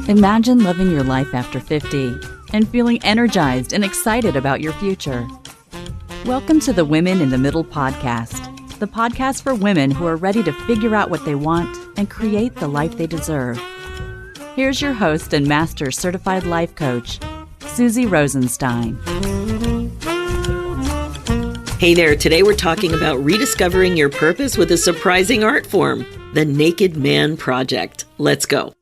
Imagine living your life after 50 and feeling energized and excited about your future. Welcome to the Women in the Middle podcast, the podcast for women who are ready to figure out what they want and create the life they deserve. Here's your host and master certified life coach, Susie Rosenstein. Hey there, today we're talking about rediscovering your purpose with a surprising art form, the Naked Man Project. Let's go.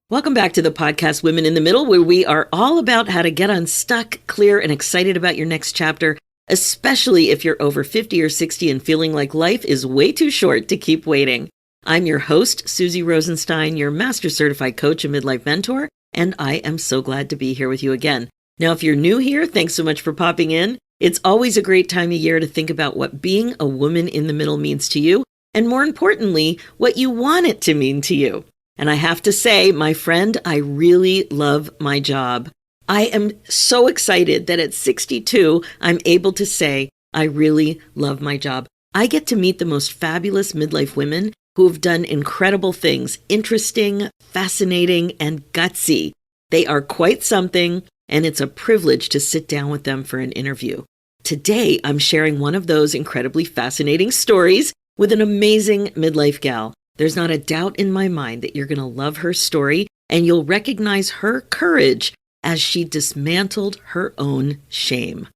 Welcome back to the podcast Women in the Middle, where we are all about how to get unstuck, clear, and excited about your next chapter, especially if you're over 50 or 60 and feeling like life is way too short to keep waiting. I'm your host, Susie Rosenstein, your master certified coach and midlife mentor, and I am so glad to be here with you again. Now, if you're new here, thanks so much for popping in. It's always a great time of year to think about what being a woman in the middle means to you, and more importantly, what you want it to mean to you. And I have to say, my friend, I really love my job. I am so excited that at 62, I'm able to say, I really love my job. I get to meet the most fabulous midlife women who have done incredible things, interesting, fascinating, and gutsy. They are quite something, and it's a privilege to sit down with them for an interview. Today, I'm sharing one of those incredibly fascinating stories with an amazing midlife gal. There's not a doubt in my mind that you're going to love her story, and you'll recognize her courage as she dismantled her own shame.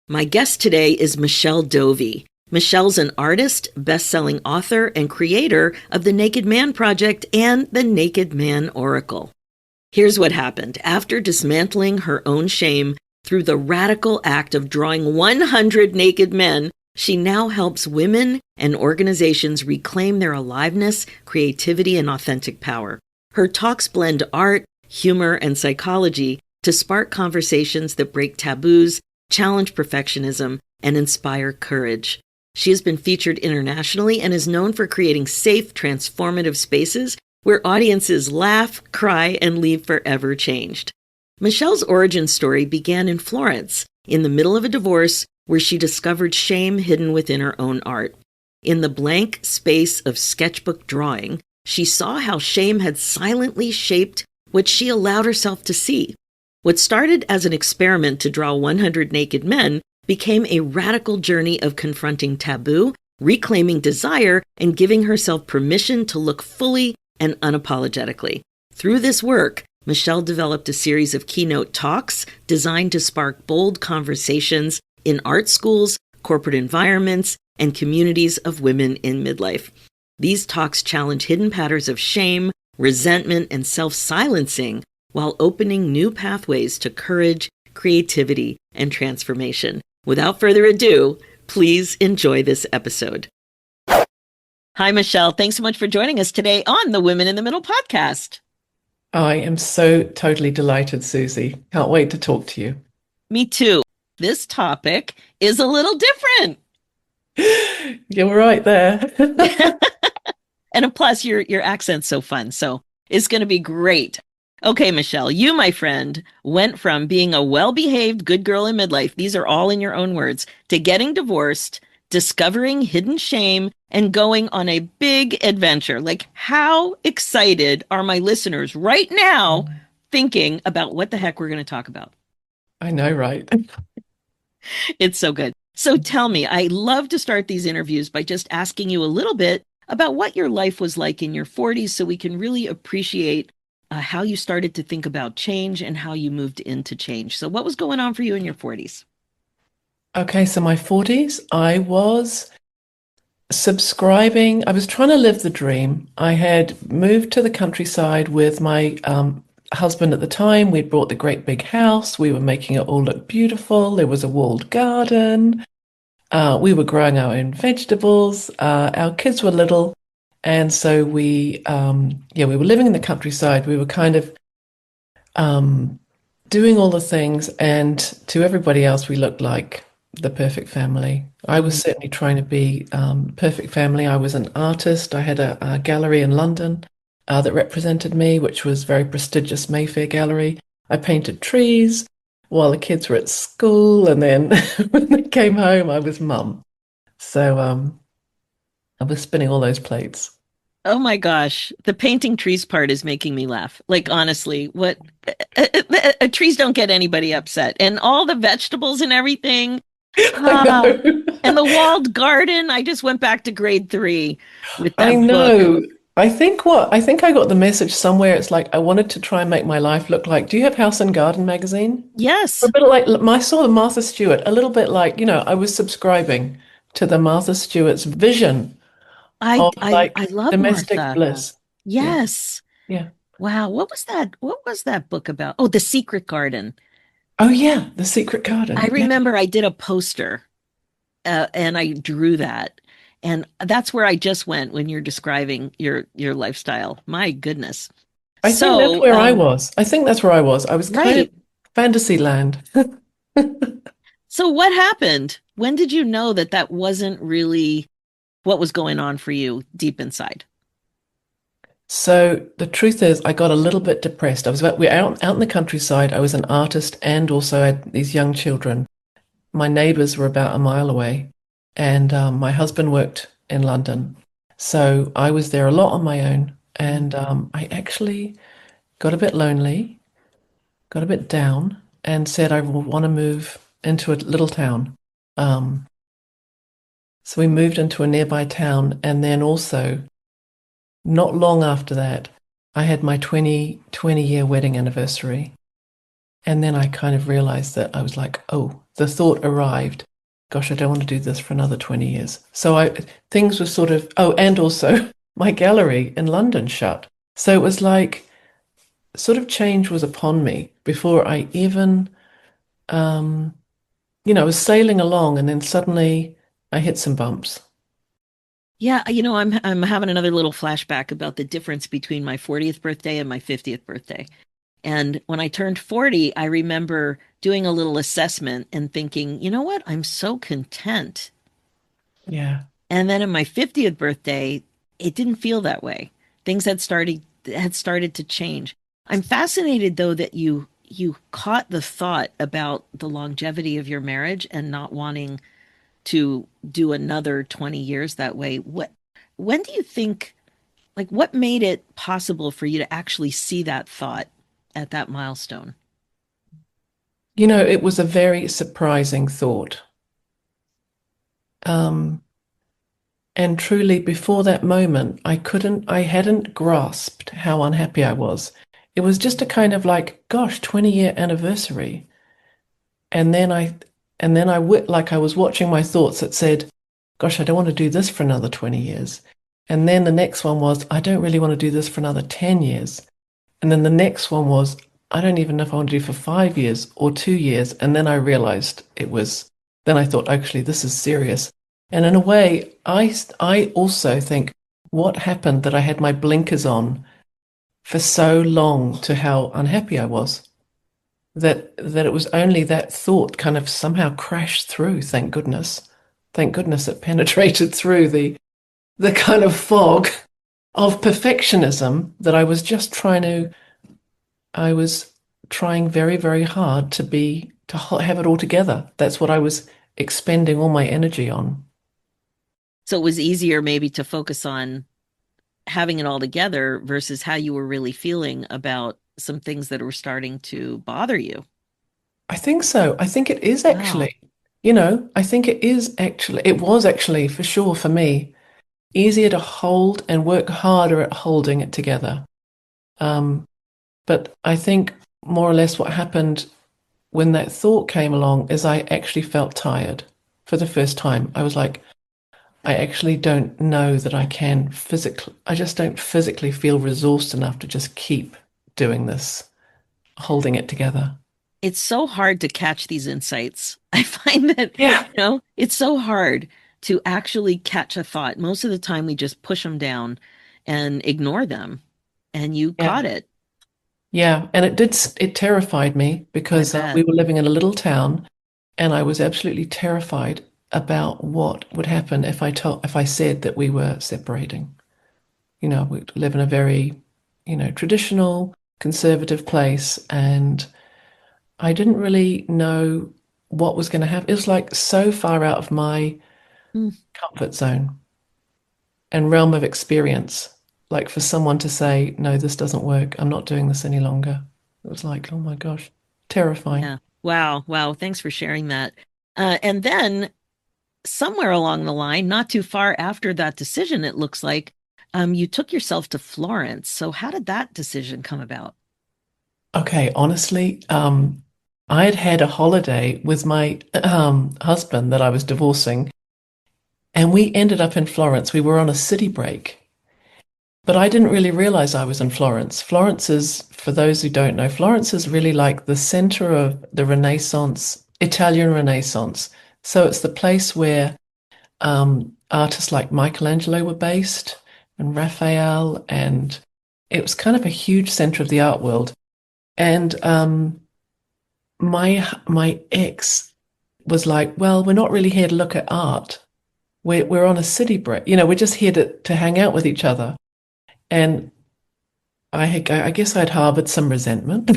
My guest today is Michelle Dovey. Michelle's an artist, best-selling author, and creator of the Naked Man Project and the Naked Man Oracle. Here's what happened. After dismantling her own shame through the radical act of drawing 100 naked men, she now helps women and organizations reclaim their aliveness, creativity, and authentic power. Her talks blend art, humor, and psychology to spark conversations that break taboos, challenge perfectionism, and inspire courage. She has been featured internationally and is known for creating safe, transformative spaces where audiences laugh, cry, and leave forever changed. Michelle's origin story began in Florence, in the middle of a divorce, where she discovered shame hidden within her own art. In the blank space of sketchbook drawing, she saw how shame had silently shaped what she allowed herself to see. What started as an experiment to draw 100 naked men became a radical journey of confronting taboo, reclaiming desire, and giving herself permission to look fully and unapologetically. Through this work, Michelle developed a series of keynote talks designed to spark bold conversations in art schools, corporate environments, and communities of women in midlife. These talks challenge hidden patterns of shame, resentment, and self-silencing while opening new pathways to courage, creativity, and transformation. Without further ado, please enjoy this episode. Hi, Michelle. Thanks so much for joining us today on the Women in the Middle podcast. I am so totally delighted, Susie. Can't wait to talk to you. Me too. This topic is a little different. You're right there. And plus, your accent's so fun, so it's going to be great. Okay, Michelle, you, my friend, went from being a well-behaved good girl in midlife, these are all in your own words, to getting divorced, discovering hidden shame, and going on a big adventure. Like, how excited are my listeners right now thinking about what the heck we're going to talk about? I know, right? It's so good. So tell me, I love to start these interviews by just asking you a little bit about what your life was like in your 40s so we can really appreciate how you started to think about change and how you moved into change. So what was going on for you in your 40s? Okay, so my 40s, I was subscribing. I was trying to live the dream. I had moved to the countryside with my husband at the time. We'd bought the great big house. We were making it all look beautiful. There was a walled garden. We were growing our own vegetables. Our kids were little. And so we were living in the countryside. We were kind of doing all the things. And to everybody else, we looked like the perfect family. I was certainly trying to be perfect family. I was an artist. I had a gallery in London that represented me, which was very prestigious Mayfair Gallery. I painted trees while the kids were at school, and then when they came home, I was mum. So I was spinning all those plates. Oh my gosh. The painting trees part is making me laugh. Like, honestly, trees don't get anybody upset. And all the vegetables and everything. I Ah, know. and the walled garden. I just went back to grade three with I that book. know. I think I got the message somewhere. It's like I wanted to try and make my life look like. Do you have House and Garden magazine? A Yes, bit like I saw the Martha Stewart, a little bit like, I was subscribing to the Martha Stewart's vision I of I I like love domestic Martha. bliss. Yeah, Yes. yeah. Wow. What was that? What was that book about? Oh, The Secret Garden. Oh yeah, The Secret I Garden. Yeah. remember I did a poster and I drew that. And that's where I just went when you're describing your lifestyle. My goodness. I think that's So, where I was. I think that's where I was. I was kind of right. fantasy land. So what happened? When did you know that that wasn't really what was going on for you deep inside? So the truth is, I got a little bit depressed. We're out in the countryside. I was an artist and also had these young children. My neighbors were about a mile away, and my husband worked in London. So I was there a lot on my own, and I actually got a bit lonely, got a bit down, and said I want to move into a little town. Um, so we moved into a nearby town, and then also not long after that, I had my 20-year wedding anniversary. And then I kind of realized that I was like, oh, the thought arrived, gosh, I don't want to do this for another 20 years. So things were sort of, oh, and also my gallery in London shut. So it was like sort of change was upon me before I even, um, I was sailing along and then suddenly I hit some bumps. Yeah, I'm having another little flashback about the difference between my 40th birthday and my 50th birthday. And when I turned 40, I remember doing a little assessment and thinking, you know what? I'm so content. Yeah. And then in my 50th birthday, it didn't feel that way. Things had started to change. I'm fascinated though that you caught the thought about the longevity of your marriage and not wanting to do another 20 years that way. When do you think, like, what made it possible for you to actually see that thought at that milestone? It was a very surprising thought. Um, And truly, before that moment, I hadn't grasped how unhappy I was. It was just a kind of like, gosh, 20-year anniversary. And then like I was watching my thoughts that said, gosh, I don't want to do this for another 20 years. And then the next one was, I don't really want to do this for another 10 years. And then the next one was, I don't even know if I want to do for 5 years or 2 years. And then I realized then I thought, actually, this is serious. And in a way, I also think what happened that I had my blinkers on for so long to how unhappy I was, that it was only that thought kind of somehow crashed through, thank goodness. Thank goodness it penetrated through the kind of fog of perfectionism that I was trying very, very hard have it all together. That's what I was expending all my energy on. So it was easier maybe to focus on having it all together versus how you were really feeling about some things that were starting to bother you. I think so. I think it is Wow. actually, it was actually for sure for me easier to hold and work harder at holding it together. Um, but I think more or less what happened when that thought came along is I actually felt tired for the first time. I was like, I actually don't know that I just don't physically feel resourced enough to just keep doing this, holding it together. It's so hard to catch these insights. I find that, Yeah. it's so hard to actually catch a thought. Most of the time, we just push them down and ignore them. And you Yeah. caught it, Yeah. And it terrified me I because we bet. were living in a little town and I was absolutely terrified about what would happen if I said that we were separating. We live in a very, traditional, conservative place and I didn't really know what was going to happen. It was like so far out of my Hmm. comfort zone and realm of experience. like for someone to say, no, this doesn't work. I'm not doing this any longer. It was like, oh my gosh, terrifying. Yeah. Wow. Wow. Thanks for sharing that. And then somewhere along the line, not too far after that decision, it looks like you took yourself to Florence. So how did that decision come about? Okay, honestly, I had had a holiday with my husband that I was divorcing, and we ended up in Florence. We were on a city break, but I didn't really realize I was in Florence. Florence is, for those who don't know, Florence is really like the center of the Renaissance, Italian Renaissance. So it's the place where artists like Michelangelo were based and Raphael, and it was kind of a huge center of the art world. And my ex was like, "Well, we're not really here to look at art. We're on a city break. We're just here to hang out with each other." And I guess I'd harbored some resentment.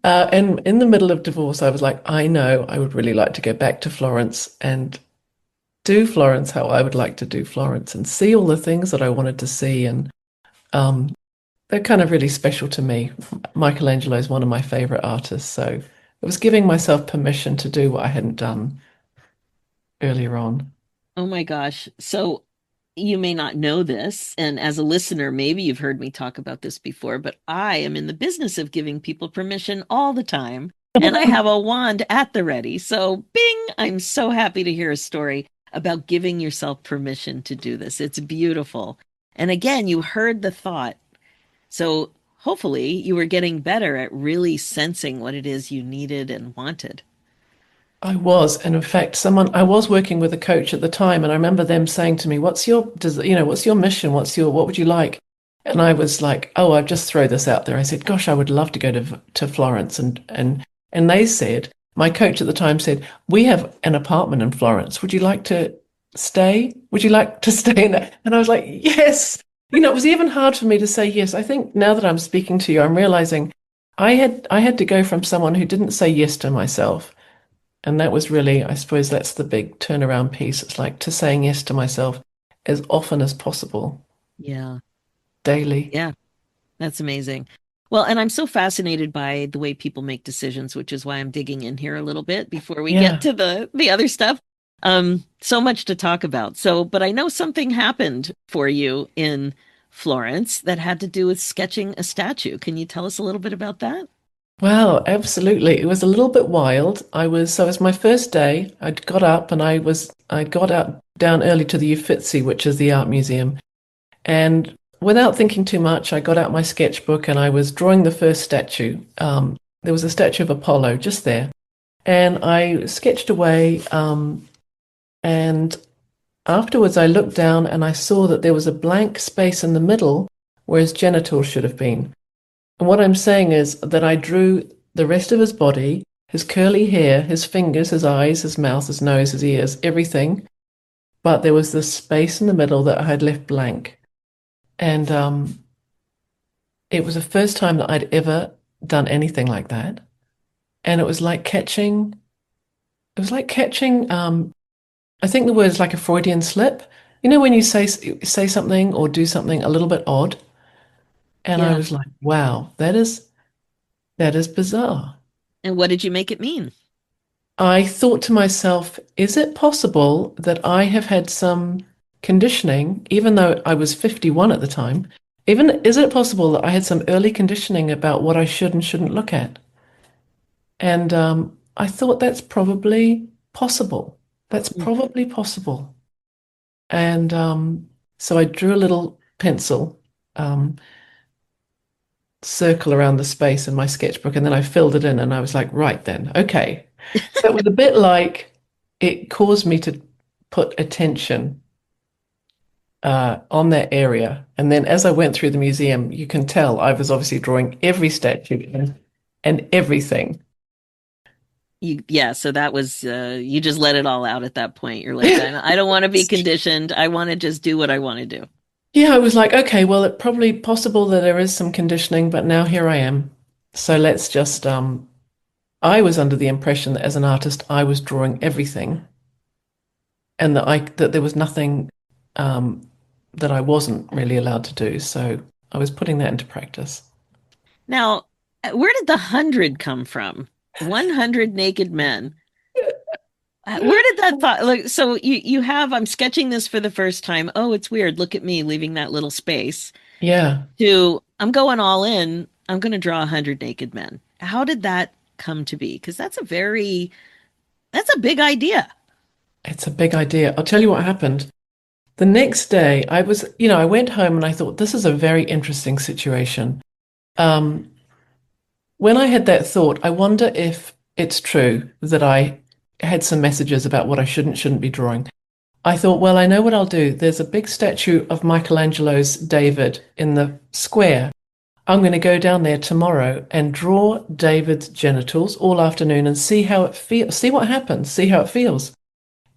And in the middle of divorce, I was like, I know I would really like to go back to Florence and do Florence how I would like to do Florence and see all the things that I wanted to see. And um, they're kind of really special to me. Michelangelo is one of my favorite artists. So it was giving myself permission to do what I hadn't done earlier on. Oh my gosh. So you may not know this, and as a listener, maybe you've heard me talk about this before, but I am in the business of giving people permission all the time, and I have a wand at the ready. So, bing, I'm so happy to hear a story about giving yourself permission to do this. It's beautiful. And again, you heard the thought. So, hopefully, you were getting better at really sensing what it is you needed and wanted. I was, and in fact, I was working with a coach at the time, and I remember them saying to me, what's your mission? What would you like?" And I was like, "Oh, I'll just throw this out there." I said, "Gosh, I would love to go to Florence," and they said, my coach at the time said, "We have an apartment in Florence. Would you like to stay? Would you like to stay in that?" And I was like, "Yes." It was even hard for me to say yes. I think now that I'm speaking to you, I'm realizing I had to go from someone who didn't say yes to myself. And that was really, I suppose that's the big turnaround piece. It's like to saying yes to myself as often as possible, Yeah. daily. Yeah. That's amazing. Well, and I'm so fascinated by the way people make decisions, which is why I'm digging in here a little bit before we get Yeah. to the other stuff. So much to talk about. So, but I know something happened for you in Florence that had to do with sketching a statue. Can you tell us a little bit about that? Well, absolutely. It was a little bit wild. So it was my first day. I'd got up and I got out down early to the Uffizi, which is the art museum. And without thinking too much, I got out my sketchbook and I was drawing the first statue. There was a statue of Apollo just there. And I sketched away. And afterwards, I looked down and I saw that there was a blank space in the middle where his genitals should have been. And what I'm saying is that I drew the rest of his body, his curly hair, his fingers, his eyes, his mouth, his nose, his ears, everything. But there was this space in the middle that I had left blank. And it was the first time that I'd ever done anything like that. And it was like catching, I think the word is like a Freudian slip. When you say something or do something a little bit odd. And I Yeah. was like, wow, that is bizarre. And what did you make it mean? I thought to myself, is it possible that I have had some conditioning, even though I was 51 at the time? Is it possible that I had some early conditioning about what I should and shouldn't look at? And I thought that's probably possible. That's Mm. probably possible. And so I drew a little pencil circle around the space in my sketchbook, and then I filled it in, and I was like, right then, okay. So it was a bit like it caused me to put attention on that area. And then as I went through the museum, you can tell I was obviously drawing every statue and everything. Yeah, so that was you just let it all out at that point. You're like, I don't want to be conditioned. I want to just do what I want to do. Yeah, I was like, okay, well, it's probably possible that there is some conditioning, but now here I am. So let's just, I was under the impression that as an artist, I was drawing everything and that there was nothing. um, that I wasn't really allowed to do. So I was putting that into practice. Now, where did the 100 come from? 100 naked men. Where did that thought look? So you have, I'm sketching this for the first time. Oh, it's weird. Look at me leaving that little space. Yeah, To I'm going all in. I'm going to draw 100 naked men. How did that come to be? Because that's a big idea. it's a big idea. I'll tell you what happened. The next day, I went home and I thought, this is a very interesting situation. Um, when I had that thought, I wonder if it's true that I had some messages about what I shouldn't be drawing. I thought, well, I know what I'll do. There's a big statue of Michelangelo's David in the square. I'm going to go down there tomorrow and draw David's genitals all afternoon and see how it feels, see what happens, see how it feels.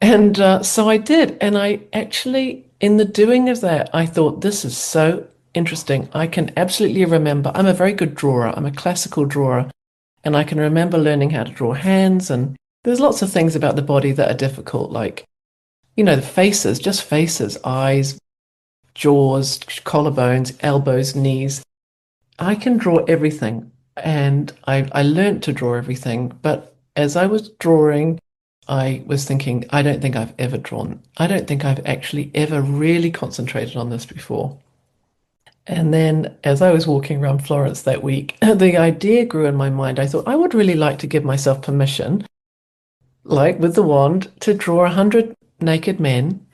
And so I did. And I actually, in the doing of that, I thought, this is so interesting. I can absolutely remember, I'm a very good drawer. I'm a classical drawer. And I can remember learning how to draw hands. And there's lots of things about the body that are difficult, like, the faces, just faces, eyes, jaws, collarbones, elbows, knees. I can draw everything. And I learned to draw everything. But as I was drawing, I was thinking, I don't think I've actually ever really concentrated on this before. And then as I was walking around Florence that week, the idea grew in my mind. I thought, I would really like to give myself permission, like with the wand, to draw 100 naked men.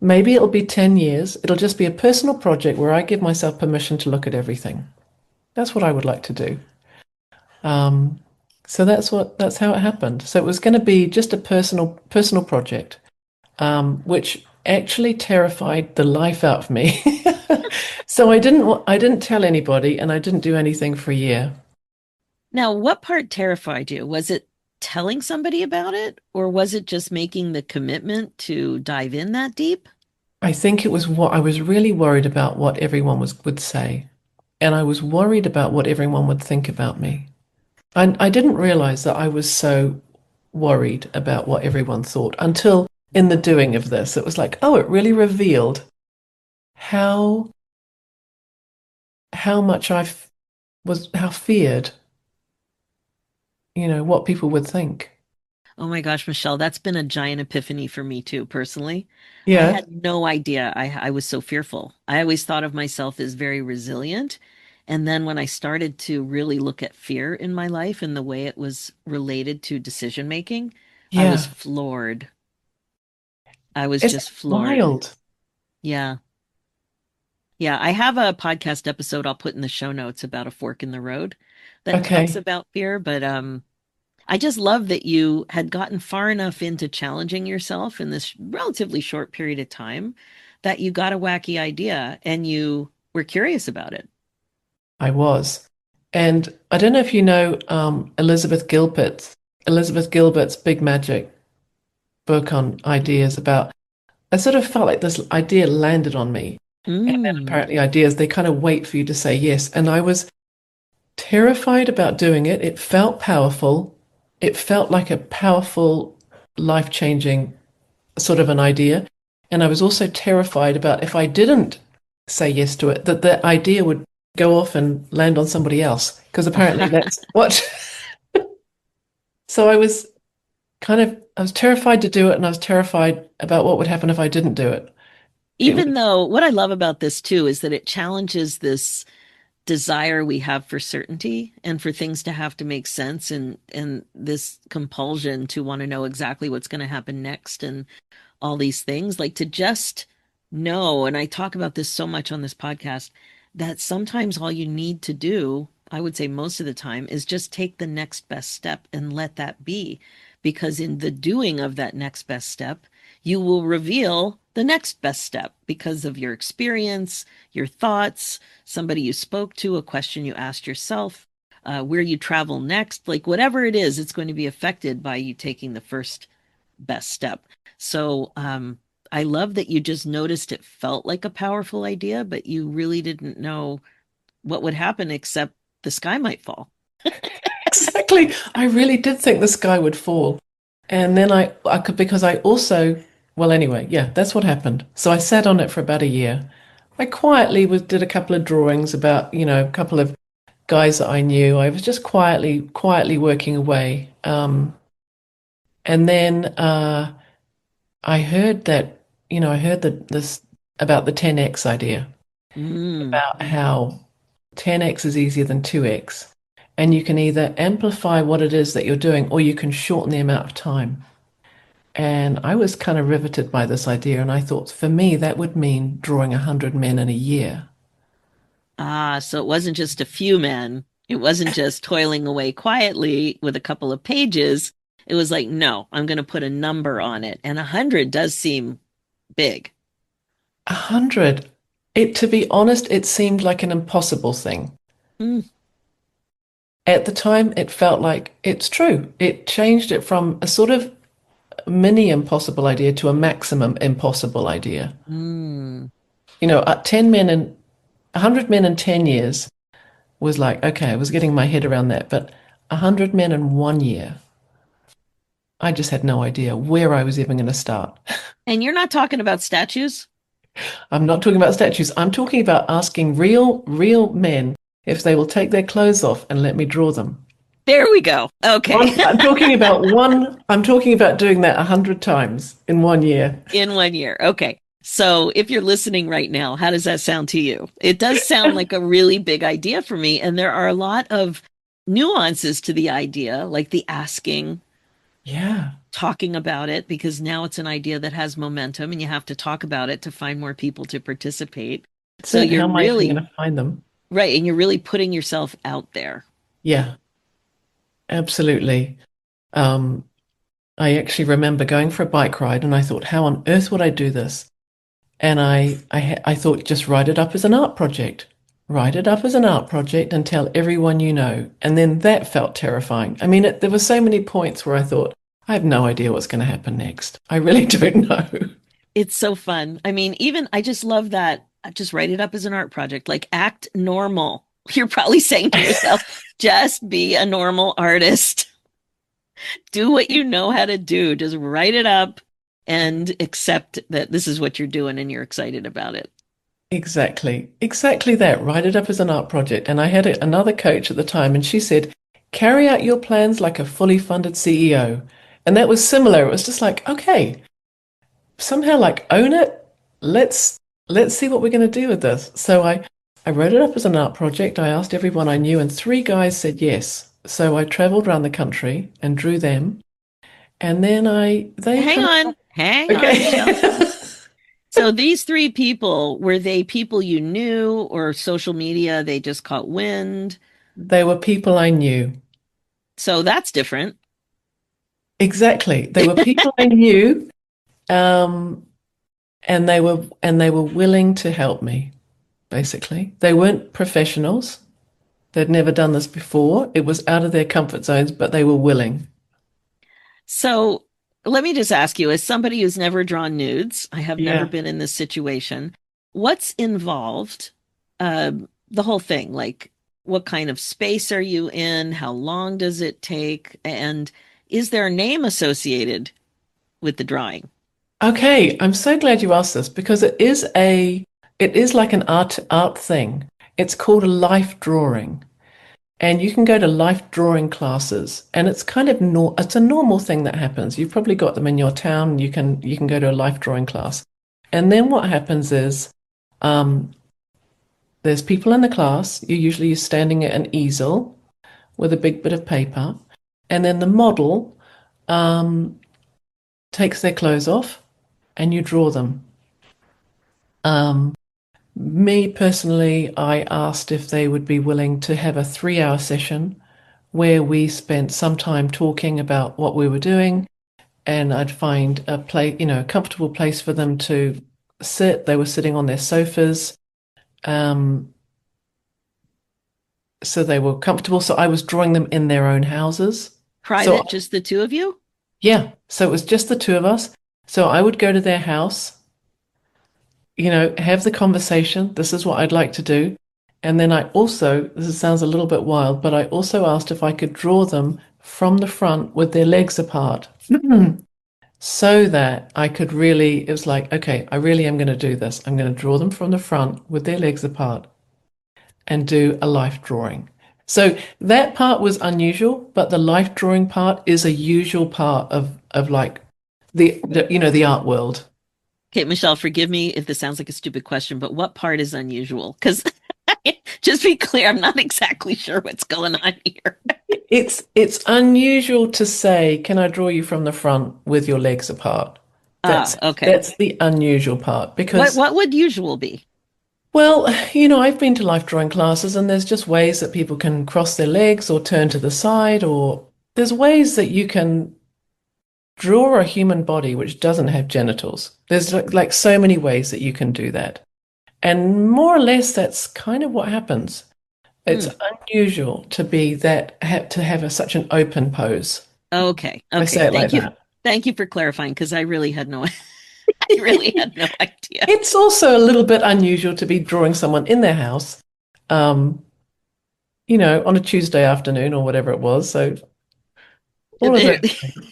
Maybe it'll be 10 years. It'll just be a personal project where I give myself permission to look at everything. That's what I would like to do. Um, so that's how it happened. So it was going to be just a personal project, which actually terrified the life out of me. So I didn't tell anybody, and I didn't do anything for a year. Now, what part terrified you? Was it telling somebody about it, or was it just making the commitment to dive in that deep? I think it was what I was really worried about what everyone would say, and I was worried about what everyone would think about me. I didn't realize that I was so worried about what everyone thought until in the doing of this, it was like, oh, it really revealed how how much how feared, what people would think. Oh my gosh, Michelle, that's been a giant epiphany for me too, personally. I Yeah, had no idea I was so fearful. I always thought of myself as very resilient. And then when I started to really look at fear in my life and the way it was related to decision making, I was yeah. floored. I was It's just floored. wild. Yeah. Yeah. I have a podcast episode I'll put in the show notes about a fork in the road that talks Okay. about fear, but I just love that you had gotten far enough into challenging yourself in this relatively short period of time that you got a wacky idea and you were curious about it. I was. And I don't know if you know Elizabeth Gilbert's Big Magic book on ideas about, I sort of felt like this idea landed on me. And then Mm. apparently ideas, they kind of wait for you to say yes. And I was terrified about doing it. It felt powerful. It felt like a powerful, life-changing sort of an idea. And I was also terrified about if I didn't say yes to it, that the idea would go off and land on somebody else. Because apparently that's what. So I was terrified to do it, and I was terrified about what would happen if I didn't do it. It Even was, though what I love about this too is that it challenges this desire we have for certainty and for things to have to make sense and this compulsion to want to know exactly what's going to happen next and all these things, like to just know, and I talk about this so much on this podcast, that sometimes all you need to do, I would say most of the time, is just take the next best step and let that be. Because in the doing of that next best step, you will reveal the next best step because of your experience, your thoughts, somebody you spoke to, a question you asked yourself, where you travel next, like whatever it is, it's going to be affected by you taking the first best step. So I love that you just noticed it felt like a powerful idea, but you really didn't know what would happen except the sky might fall. exactly. I really did think the sky would fall. And then I could, because I also Well, anyway, yeah, that's what happened. So I sat on it for about a year. I quietly did a couple of drawings about, a couple of guys that I knew. I was just quietly working away. And then I heard that, I heard that this about the 10x idea, Mm. about how 10x is easier than 2x. And you can either amplify what it is that you're doing or you can shorten the amount of time. And I was kind of riveted by this idea. And I thought for me, that would mean drawing 100 men in a year. Ah, so it wasn't just a few men. It wasn't just toiling away quietly with a couple of pages. It was like, no, I'm going to put a number on it. And 100 does seem big. 100. To be honest, it seemed like an impossible thing. Mm, At the time, it felt like it's true. It changed it from a sort of mini impossible idea to a maximum impossible idea. mm. At 10 men and 100 men in 10 years was like, okay, I was getting my head around that. But 100 men in 1 year, I just had no idea where I was even going to start. And you're not talking about statues? I'm not talking about statues. I'm talking about asking real men if they will take their clothes off and let me draw them. There we go. Okay. I'm talking about doing that 100 times in 1 year. In 1 year. Okay. So if you're listening right now, how does that sound to you? It does sound like a really big idea for me. And there are a lot of nuances to the idea, like the asking, Yeah. talking about it, because now it's an idea that has momentum and you have to talk about it to find more people to participate. That's So it. you're How am I even going really to find them? right. And you're really putting yourself out there. Yeah, absolutely. Um, I actually remember going for a bike ride and I thought, how on earth would I do this? And I thought, just write it up as an art project. Write it up as an art project and tell everyone you know. And then that felt terrifying. I mean, there were so many points where I thought, I have no idea what's going to happen next. I really don't know. It's so fun. I mean, even I just love that. I just write it up as an art project, like act normal. You're probably saying to yourself, just be a normal artist. Do what you know how to do. Just write it up and accept that this is what you're doing and you're excited about it. Exactly that. Write it up as an art project. And I had another coach at the time, and she said, carry out your plans like a fully funded CEO. And that was similar. It was just like, okay, somehow like own it. Let's see what we're going to do with this. So I wrote it up as an art project. I asked everyone I knew, and 3 guys said yes. So I traveled around the country and drew them. And then they Hang kind on, hang on, Michelle. okay. So these three people, were they people you knew or social media? They just caught wind. They were people I knew. So that's different. Exactly. They were people I knew. Um, and they were willing to help me, basically. They weren't professionals. They'd never done this before. It was out of their comfort zones, but they were willing. So let me just ask you, as somebody who's never drawn nudes, I have never Yeah. been in this situation. What's involved? The whole thing, like what kind of space are you in? How long does it take? And is there a name associated with the drawing? Okay, I'm so glad you asked this because it is like an art thing. It's called a life drawing. And you can go to life drawing classes, and it's kind of it's a normal thing that happens. You've probably got them in your town. You can go to a life drawing class, and then what happens is, um, there's people in the class. You're usually standing at an easel with a big bit of paper, and then the model um, takes their clothes off, and you draw them. Um, Me personally, I asked if they would be willing to have a 3 hour session where we spent some time talking about what we were doing, and I'd find a place, a comfortable place for them to sit. They were sitting on their sofas, um, so they were comfortable. So I was drawing them in their own houses. So Private, just the two of you? yeah, so it was just the two of us. So I would go to their house, have the conversation. This is what I'd like to do. And then this sounds a little bit wild, but I also asked if I could draw them from the front with their legs apart. so that I could really, it was like, okay, I really am going to do this. I'm going to draw them from the front with their legs apart and do a life drawing. So that part was unusual, but the life drawing part is a usual part of like the art world. Okay, Michelle, forgive me if this sounds like a stupid question, but what part is unusual? Because just be clear, I'm not exactly sure what's going on here. It's unusual to say, "Can I draw you from the front with your legs apart?" Ah, That's okay. that's the unusual part What because, what would usual be? well, I've been to life drawing classes and there's just ways that people can cross their legs or turn to the side, or there's ways that you can draw a human body which doesn't have genitals. There's like so many ways that you can do that. And more or less that's kind of what happens. It's Hmm. unusual to be that to have such an open pose. Okay, I okay. say it like that. Thank you for clarifying because I really had no I really had no idea. It's also a little bit unusual to be drawing someone in their house, um, on a Tuesday afternoon or whatever it was. So all of There- those things.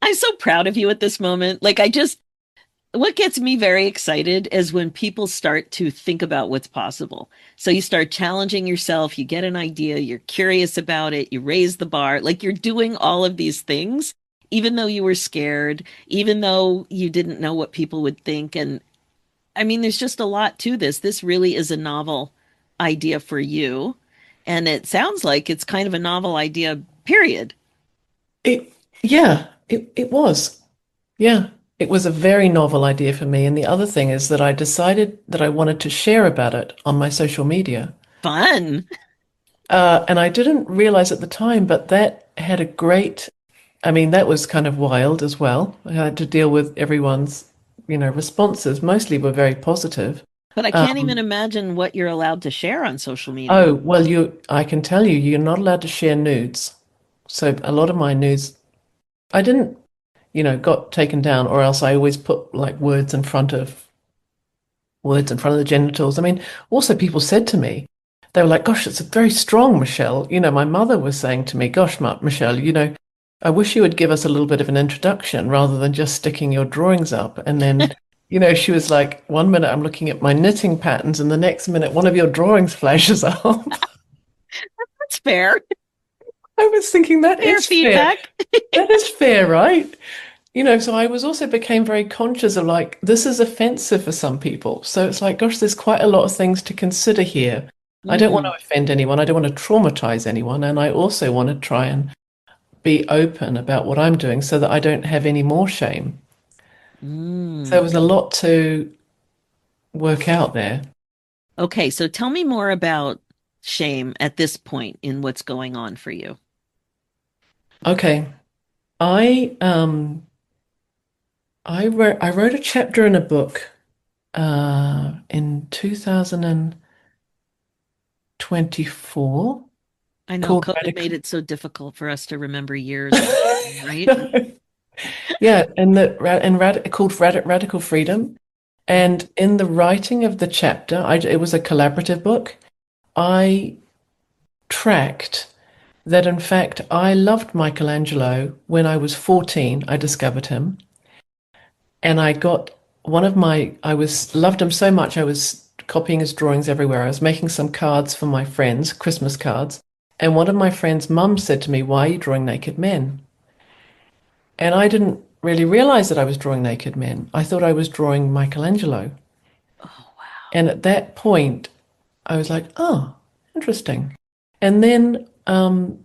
I'm so proud of you at this moment. Like I just what gets me very excited is when people start to think about what's possible. So you start challenging yourself, you get an idea, you're curious about it, you raise the bar, like you're doing all of these things, even though you were scared, even though you didn't know what people would think. And I mean, there's just a lot to this. This really is a novel idea for you. And it sounds like it's kind of a novel idea, period. It, yeah, it was. Yeah, it was a very novel idea for me. And the other thing is that I decided that I wanted to share about it on my social media. Fun. And I didn't realize at the time, but that had a great, I mean, that was kind of wild as well. I had to deal with everyone's, responses. Mostly were very positive. But I can't even Um, imagine what you're allowed to share on social media. oh, well, I can tell you, you're not allowed to share nudes. So a lot of my nudes, I didn't, got taken down, or else I always put like words in front of the genitals. I mean, also people said to me, they were like, "Gosh, it's very strong, Michelle." My mother was saying to me, "Gosh, Michelle, I wish you would give us a little bit of an introduction rather than just sticking your drawings up." And then, she was like, "One minute I'm looking at my knitting patterns, and the next minute one of your drawings flashes up." That's fair. I was thinking that Fair is fair. feedback. That is fair, right? So I was also became very conscious of like, this is offensive for some people. So it's like, gosh, there's quite a lot of things to consider here. I don't want to Mm, offend anyone. I don't want to traumatize anyone. And I also want to try and be open about what I'm doing so that I don't have any more shame. So there mm. was a lot to work out there. Okay, so tell me more about shame at this point in what's going on for you. Okay. I I wrote a chapter in a book in 2024 I know called COVID Radical. made it so difficult for us to remember years and everything, right? Yeah, called Radical Freedom. Mhm. And in the writing of the chapter, it was a collaborative book. I tracked that, in fact, I loved Michelangelo when I was 14. I discovered him, and I got I was loved him so much. I was copying his drawings everywhere. I was making some cards for my friends, Christmas cards, and one of my friends' mums said to me, "Why are you drawing naked men?" And I didn't really realize that I was drawing naked men. I thought I was drawing Michelangelo. Oh, wow. And at that point, I was like, oh, interesting. And then, when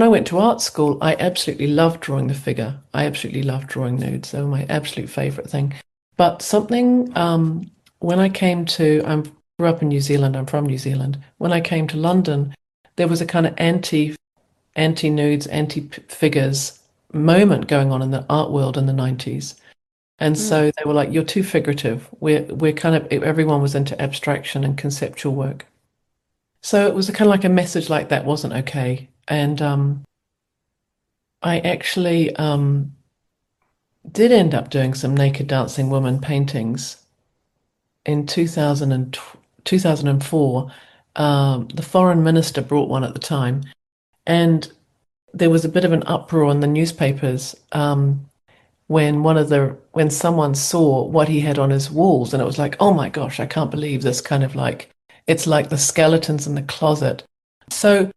I went to art school, I absolutely loved drawing the figure. I absolutely loved drawing nudes. They were my absolute favorite thing. But when I grew up in New Zealand. I'm from New Zealand. When I came to London, there was a kind of anti-nudes, anti-figures moment going on in the art world in the 90s. And Mm, so they were like, "You're too figurative." We're kind of everyone was into abstraction and conceptual work. So it was kind of like a message like that wasn't okay. And I actually did end up doing some naked dancing woman paintings in 2004. The foreign minister brought one at the time, and there was a bit of an uproar in the newspapers when when someone saw what he had on his walls, and it was like, oh my gosh, I can't believe this kind of like it's like the skeletons in the closet. So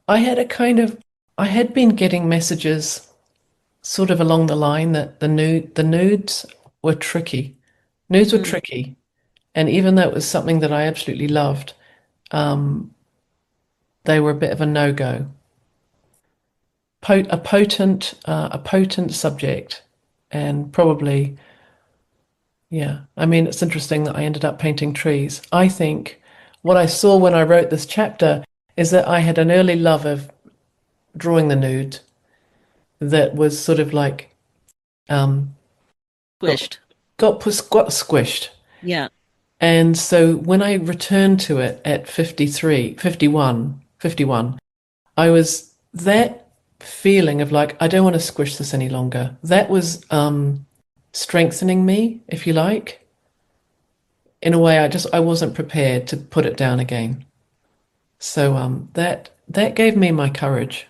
I had a kind of I had been getting messages sort of along the line that the nudes were tricky. Nudes were Mm. tricky, and even though it was something that I absolutely loved, um, they were a bit of a no-go. A potent subject, and probably, yeah. I mean, it's interesting that I ended up painting trees. I think what I saw when I wrote this chapter is that I had an early love of drawing the nude that was sort of like um, got Squished. got squished. Yeah. And so when I returned to it at 53, 51, 51, I was that feeling of like, I don't want to squish this any longer. That was strengthening me, if you like. In a way, I wasn't prepared to put it down again. So that gave me my courage.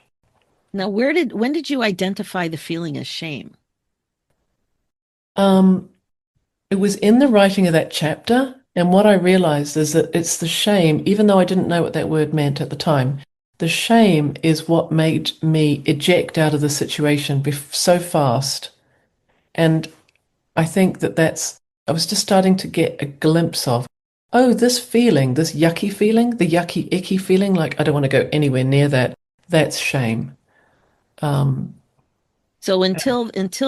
Now, when did you identify the feeling as shame? Um, it was in the writing of that chapter, and what I realized is that it's the shame, even though I didn't know what that word meant at the time. The shame is what made me eject out of the situation so fast. And I think I was just starting to get a glimpse of, oh, this feeling, this yucky feeling, the yucky, icky feeling, like I don't want to go anywhere near that. That's shame. Um, So until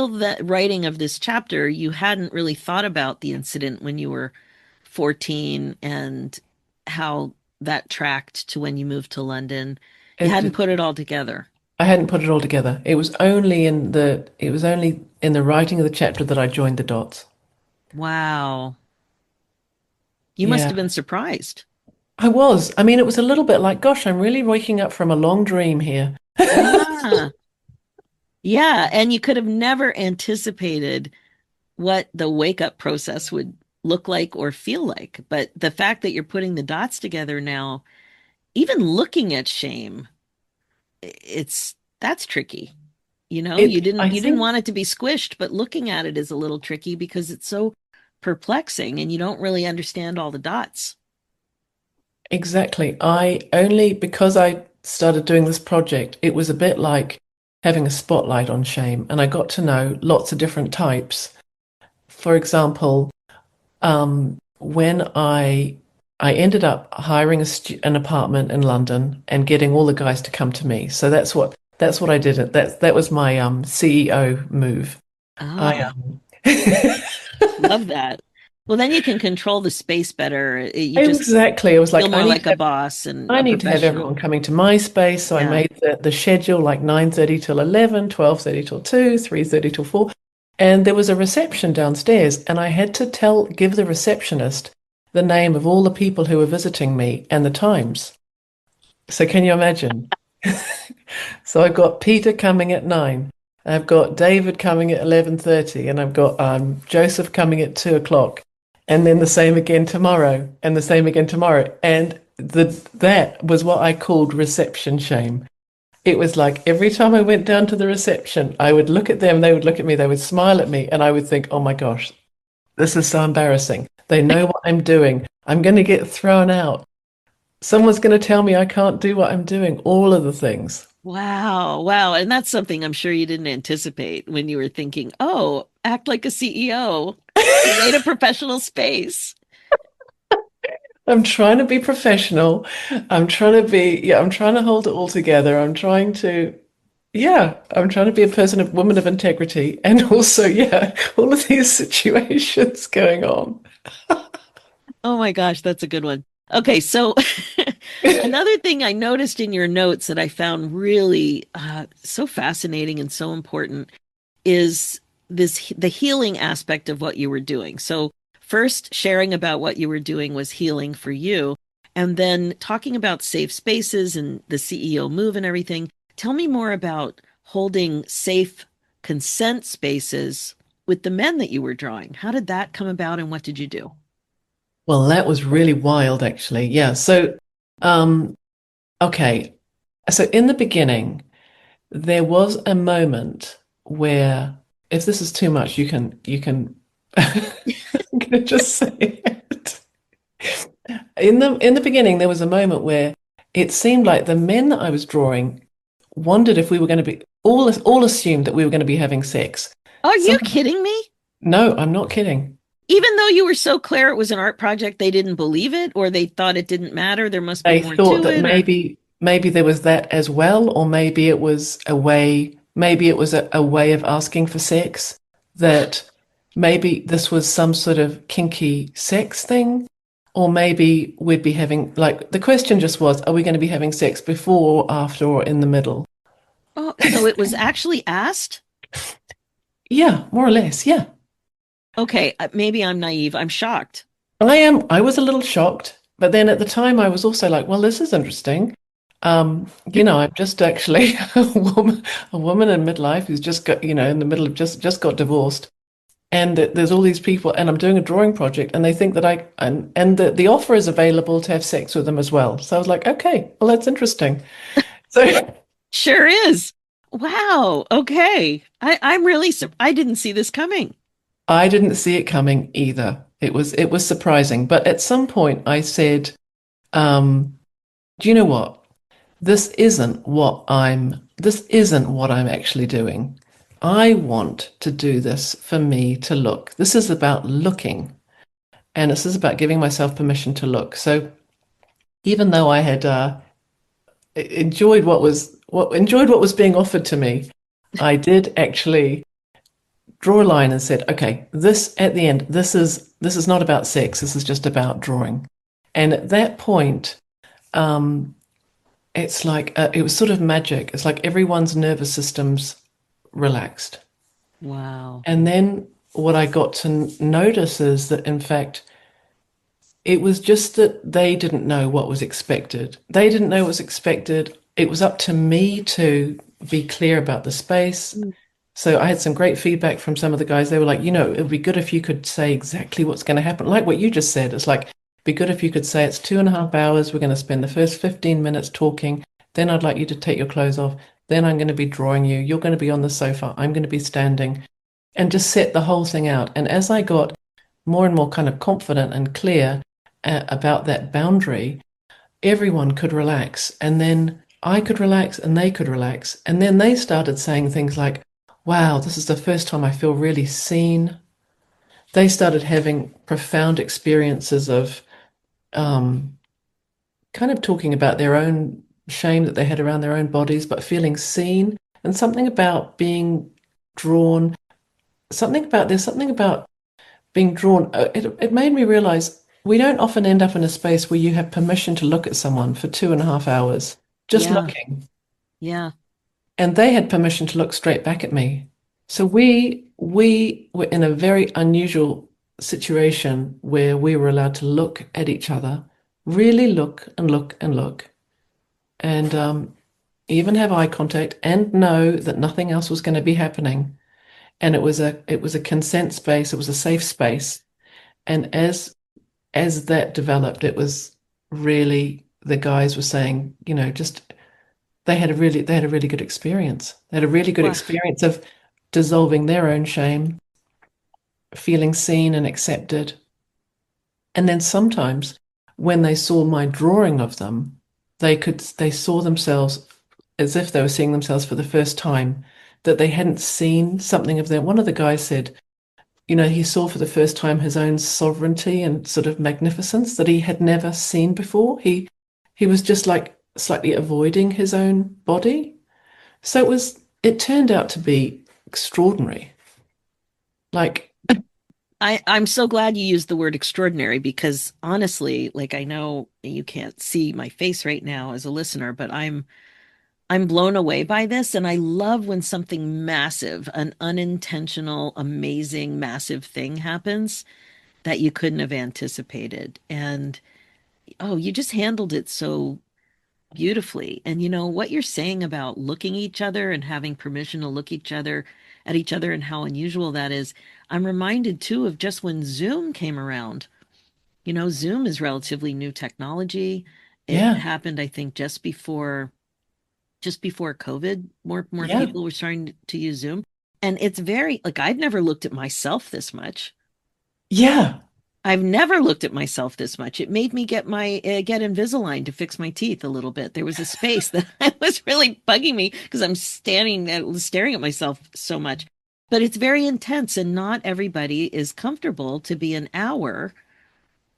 the writing of this chapter, you hadn't really thought about the incident when you were 14 and how that tracked to when you moved to London. You hadn't it, put it all together. I hadn't put it all together. It was only in the writing of the chapter that I joined the dots. Wow. You must Yeah, have been surprised. I was. I mean, it was a little bit like, gosh, I'm really waking up from a long dream here. Yeah. Yeah. And you could have never anticipated what the wake up process would look like or feel like. But the fact that you're putting the dots together now, even looking at shame, it's that's tricky. You know, I you didn't think want it to be squished, but looking at it is a little tricky because it's so perplexing and you don't really understand all the dots. exactly. Because I started doing this project, it was a bit like having a spotlight on shame, and I got to know lots of different types. For example, when I ended up hiring an apartment in London and getting all the guys to come to me. So that's what I did. That was my CEO move. I Ah, love that. Well, then you can control the space better. You just exactly. I was feel like, more like a boss and I a need to have professional. everyone coming to my space. So I Yeah. made the schedule like 9:30 till 11, 12:30 till 2, 3:30 till 4. And there was a reception downstairs, and I had to give the receptionist the name of all the people who were visiting me and the times. So can you imagine? So I've got Peter coming at 9. I've got David coming at 11:30, and I've got Joseph coming at 2 o'clock, and then the same again tomorrow, and the same again tomorrow. And that was what I called reception shame. It was like every time I went down to the reception, I would look at them, they would look at me, they would smile at me, and I would think, oh my gosh, this is so embarrassing. They know what I'm doing. I'm going to get thrown out. Someone's going to tell me I can't do what I'm doing, all of the things. Wow. Wow. And that's something I'm sure you didn't anticipate when you were thinking, oh, act like a CEO, create a professional space. I'm trying to be professional. I'm trying to hold it all together. I'm trying to be a woman of integrity. And also, yeah, all of these situations going on. Oh my gosh, that's a good one. Okay, so another thing I noticed in your notes that I found really so fascinating and so important is the healing aspect of what you were doing. So first sharing about what you were doing was healing for you, and then talking about safe spaces and the CEO move and everything. Tell me more about holding safe consent spaces with the men that you were drawing. How did that come about and what did you do? Well, that was really wild, actually. Yeah. So, um, okay. So in the beginning, there was a moment where, if this is too much, you can I'm gonna just say it. In the beginning, there was a moment where it seemed like the men that I was drawing wondered if we were going to be all assumed that we were going to be having sex. Are you Some kidding me? No, I'm not kidding. Even though you were so clear it was an art project, they didn't believe it, or they thought it didn't matter. There must be They more thought to that it, or maybe there was that as well, or maybe it was a way of asking for sex, that maybe this was some sort of kinky sex thing, or maybe we'd be having, like, the question just was, are we going to be having sex before or after or in the middle? oh, so it was actually asked? Yeah, more or less. Yeah. Okay, maybe I'm naive. I'm shocked. I was a little shocked, but then at the time I was also like, well, this is interesting. I'm just actually a woman in midlife who's just got, in the middle of just got divorced. And there's all these people, and I'm doing a drawing project, and they think that and the offer is available to have sex with them as well. So I was like, okay, well, that's interesting. So Sure is. Wow. Okay. I'm really I didn't see this coming. I didn't see it coming either. It was surprising. But at some point I said, do you know what? This isn't what I'm actually doing. I want to do this for me to look. This is about looking, and this is about giving myself permission to look. So even though I had enjoyed what was being offered to me, I did actually draw a line and said, okay, this at the end, this is not about sex. This is just about drawing. And at that point, um, it's like it was sort of magic. It's like everyone's nervous systems relaxed. Wow. And then what I got to notice is that, in fact, it was just that they didn't know what was expected. They didn't know what was expected. It was up to me to be clear about the space. Mm. So I had some great feedback from some of the guys. They were like, it would be good if you could say exactly what's going to happen. Like what you just said. It's like, be good if you could say it's 2.5 hours. We're going to spend the first 15 minutes talking. Then I'd like you to take your clothes off. Then I'm going to be drawing you. You're going to be on the sofa. I'm going to be standing, and just set the whole thing out. And as I got more and more kind of confident and clear about that boundary, everyone could relax. And then I could relax and they could relax. And then they started saying things like, wow, this is the first time I feel really seen. They started having profound experiences of um, kind of talking about their own shame that they had around their own bodies, but feeling seen. And something about being drawn, there's something about being drawn. It made me realize we don't often end up in a space where you have permission to look at someone for 2.5 hours, just Yeah. looking. Yeah. And they had permission to look straight back at me. So we were in a very unusual situation where we were allowed to look at each other, really look and look and look, and even have eye contact and know that nothing else was going to be happening. And it was a consent space. It was a safe space. And as that developed, it was really, the guys were saying, just they had a really good experience. They had a really good Wow. experience of dissolving their own shame, feeling seen and accepted. And then sometimes when they saw my drawing of them, they saw themselves as if they were seeing themselves for the first time, that they hadn't seen something of them. One of the guys said, he saw for the first time his own sovereignty and sort of magnificence that he had never seen before. He was just like slightly avoiding his own body. So it turned out to be extraordinary. Like, I'm so glad you used the word extraordinary because honestly, like I know you can't see my face right now as a listener, but I'm blown away by this and I love when something massive, an unintentional, amazing, massive thing happens that you couldn't have anticipated. And oh, you just handled it so beautifully. And you know what you're saying about looking each other and having permission to look each other at each other and how unusual that is. I'm reminded too of just when Zoom came around. You know, Zoom is relatively new technology. It yeah, happened, I think, just before just before COVID, more Yeah. people were starting to use Zoom. And it's very like I've never looked at myself this much. Yeah. I've never looked at myself this much. It made me get Invisalign to fix my teeth a little bit. There was a space that was really bugging me because I'm staring at myself so much. But it's very intense, and not everybody is comfortable to be an hour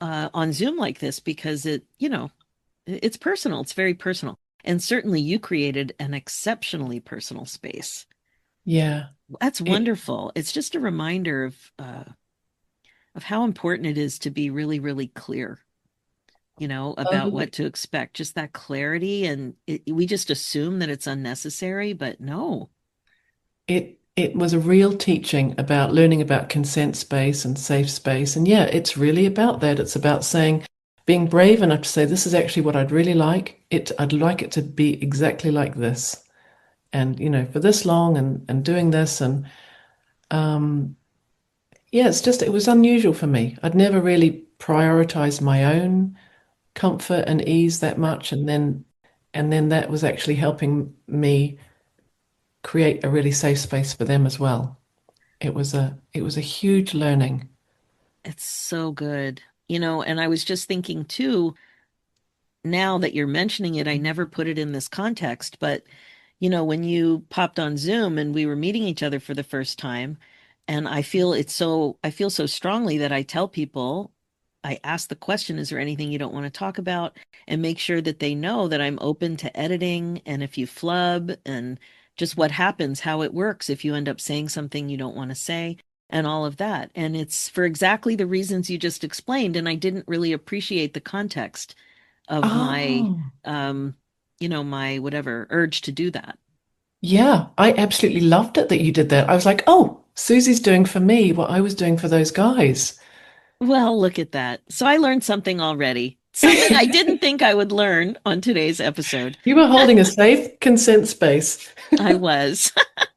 on Zoom like this because it's personal. It's very personal, and certainly you created an exceptionally personal space. Yeah. That's It, wonderful. It's just a reminder of how important it is to be really, really clear, about um, what to expect, just that clarity. And we just assume that it's unnecessary, but no. it was a real teaching about learning about consent space and safe space. And yeah, it's really about that. It's about saying, being brave enough to say, this is actually what I'd really like. I'd like it to be exactly like this. And, for this long and doing this. And yeah, it was unusual for me. I'd never really prioritized my own comfort and ease that much. And then that was actually helping me create a really safe space for them as well. It was a huge learning. It's so good. And I was just thinking too, now that you're mentioning it, I never put it in this context, but when you popped on Zoom and we were meeting each other for the first time, and I feel so strongly that I tell people, I ask the question, is there anything you don't want to talk about? And make sure that they know that I'm open to editing and if you flub and just what happens, how it works if you end up saying something you don't want to say and all of that. And it's for exactly the reasons you just explained. And I didn't really appreciate the context of Oh, my whatever urge to do that. yeah. I absolutely loved it that you did that. I was like, oh, Susie's doing for me what I was doing for those guys. Well, look at that. So I learned something already. Something I didn't think I would learn on today's episode. You were holding a safe consent space. I was.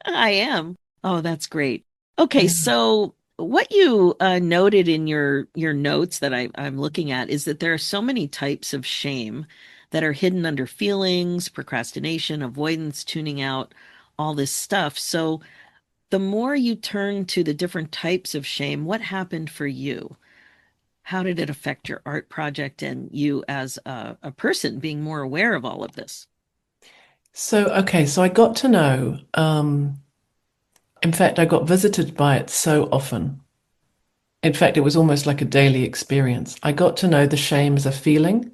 I am. Oh, that's great. Okay, Yeah. so what you noted in your notes that I'm looking at is that there are so many types of shame that are hidden under feelings, procrastination, avoidance, tuning out, all this stuff. So the more you turn to the different types of shame, what happened for you? How did it affect your art project and you as a person being more aware of all of this? So I got to know, in fact, I got visited by it so often. In fact, it was almost like a daily experience. I got to know the shame as a feeling.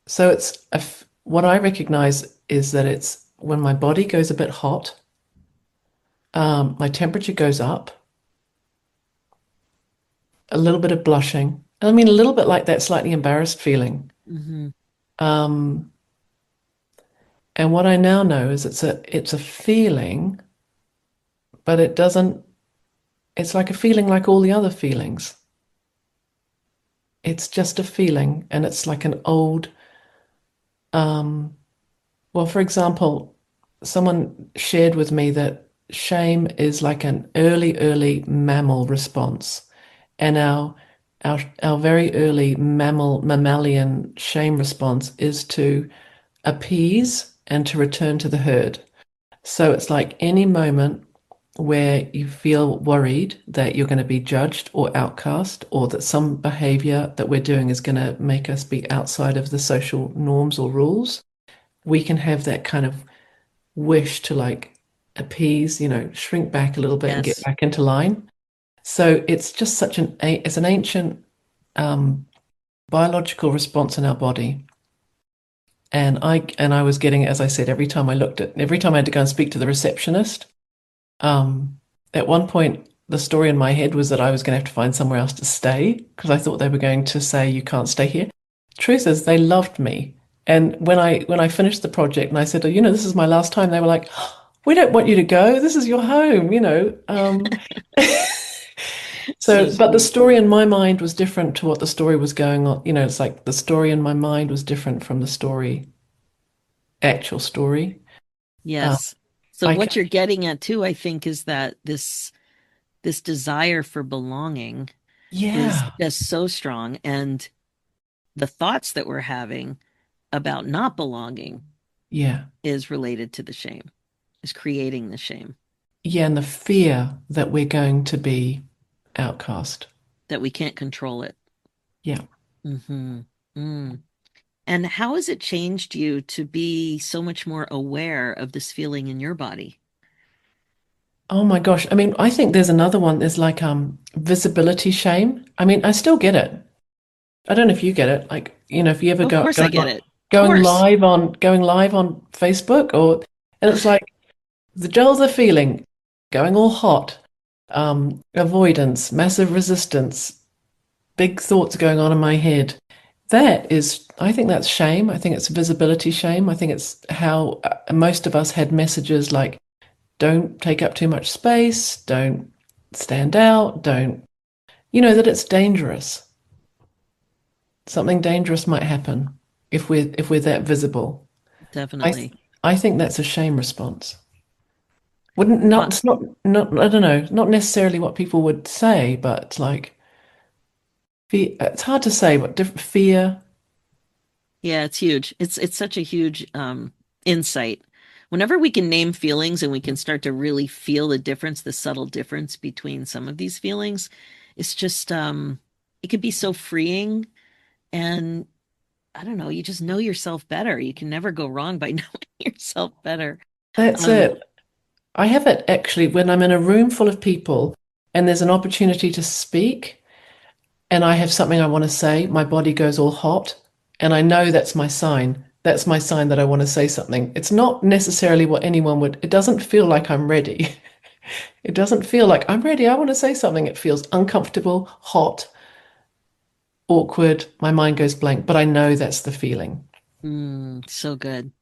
So what I recognize is that it's when my body goes a bit hot, my temperature goes up, a little bit of blushing. I mean, a little bit like that slightly embarrassed feeling. Hmm. Um, and what I now know is it's a feeling, but it's like a feeling like all the other feelings. It's just a feeling, and it's like an old, um, well, for example, someone shared with me that shame is like an early mammal response. And our very early mammalian shame response is to appease and to return to the herd. So it's like any moment where you feel worried that you're going to be judged or outcast, or that some behavior that we're doing is going to make us be outside of the social norms or rules, we can have that kind of wish to like appease, shrink back a little bit and get Yes. back into line. So it's just it's an ancient um, biological response in our body. And I was getting it, as I said, every time I had to go and speak to the receptionist. Um, at one point, the story in my head was that I was going to have to find somewhere else to stay because I thought they were going to say you can't stay here. Truth is, they loved me. And when I finished the project and I said, oh, this is my last time, they were like, "Oh, we don't want you to go. This is your home. So But the sweet. story in my mind was different to what the story was going on. It's like the story in my mind was different from the actual story. Uh, Yes. So I, what you're getting at too, I think, is that this desire for belonging is yeah, just so strong, and the thoughts that we're having about not belonging Yeah. is related to the shame, is creating the shame Yeah, and the fear that we're going to be outcast. that we can't control it. Yeah. Mm-hmm. Mm. And how has it changed you to be so much more aware of this feeling in your body? Oh my gosh. I mean, I think there's another one. There's like visibility shame. I mean, I still get it. I don't know if you get it. Like, if you ever Of go course, I get it. Of course. going live on Facebook and it's like the gels are feeling going all hot, avoidance, massive resistance, big thoughts going on in my head. I think that's shame. I think it's visibility shame. I think it's how most of us had messages like, don't take up too much space, don't stand out, that it's dangerous. Something dangerous might happen if we're that visible. I Definitely. I think that's a shame response. Wouldn't not Con it's not I don't know, not necessarily what people would say, but like it's hard to say what different fear. Yeah, it's huge. It's such a huge insight. Whenever we can name feelings and we can start to really feel the difference, the subtle difference between some of these feelings, it's just it can be so freeing. And I don't know, you just know yourself better. You can never go wrong by knowing yourself better. That's Um, it. I have it actually when I'm in a room full of people and there's an opportunity to speak and I have something I want to say, my body goes all hot and I know that's my sign. That's my sign that I want to say something. It's not necessarily what anyone would, it doesn't feel like I'm ready. It doesn't feel like I'm ready. I want to say something. It feels uncomfortable, hot, awkward. My mind goes blank, but I know that's the feeling. so good.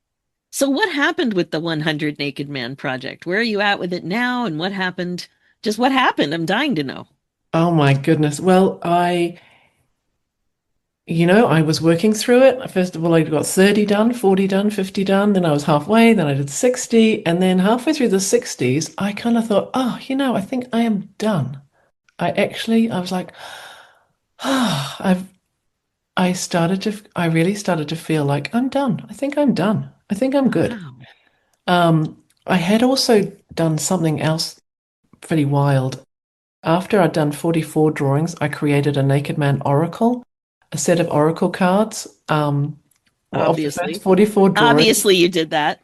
So what happened with the 100 Naked Man project? Where are you at with it now and what happened? Just what happened? I'm dying to know. Oh my goodness. Well, I was working through it. First of all, I got 30 done, 40 done, 50 done. Then I was halfway. Then I did 60. And then halfway through the 60s, I kind of thought, oh, I think I am done. I was like, ah, I really started to feel like I'm done. I think I'm done. I think I'm good. Wow. I had also done something else pretty wild. After I'd done 44 drawings, I created a Naked Man oracle, a set of oracle cards of the first Obviously. 44 drawings. Obviously you did that.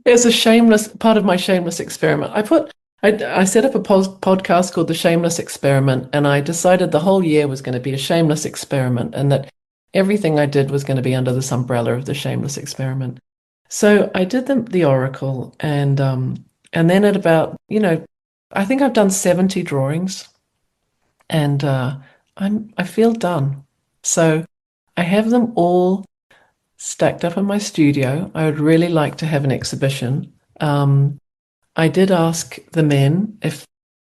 It's a shameless part of my shameless experiment. I set up a podcast called The Shameless Experiment, and I decided the whole year was going to be a shameless experiment and that everything I did was going to be under this umbrella of the shameless experiment. So I did the oracle and then at about, I think I've done 70 drawings and I feel done. So I have them all stacked up in my studio. I would really like to have an exhibition. I did ask the men if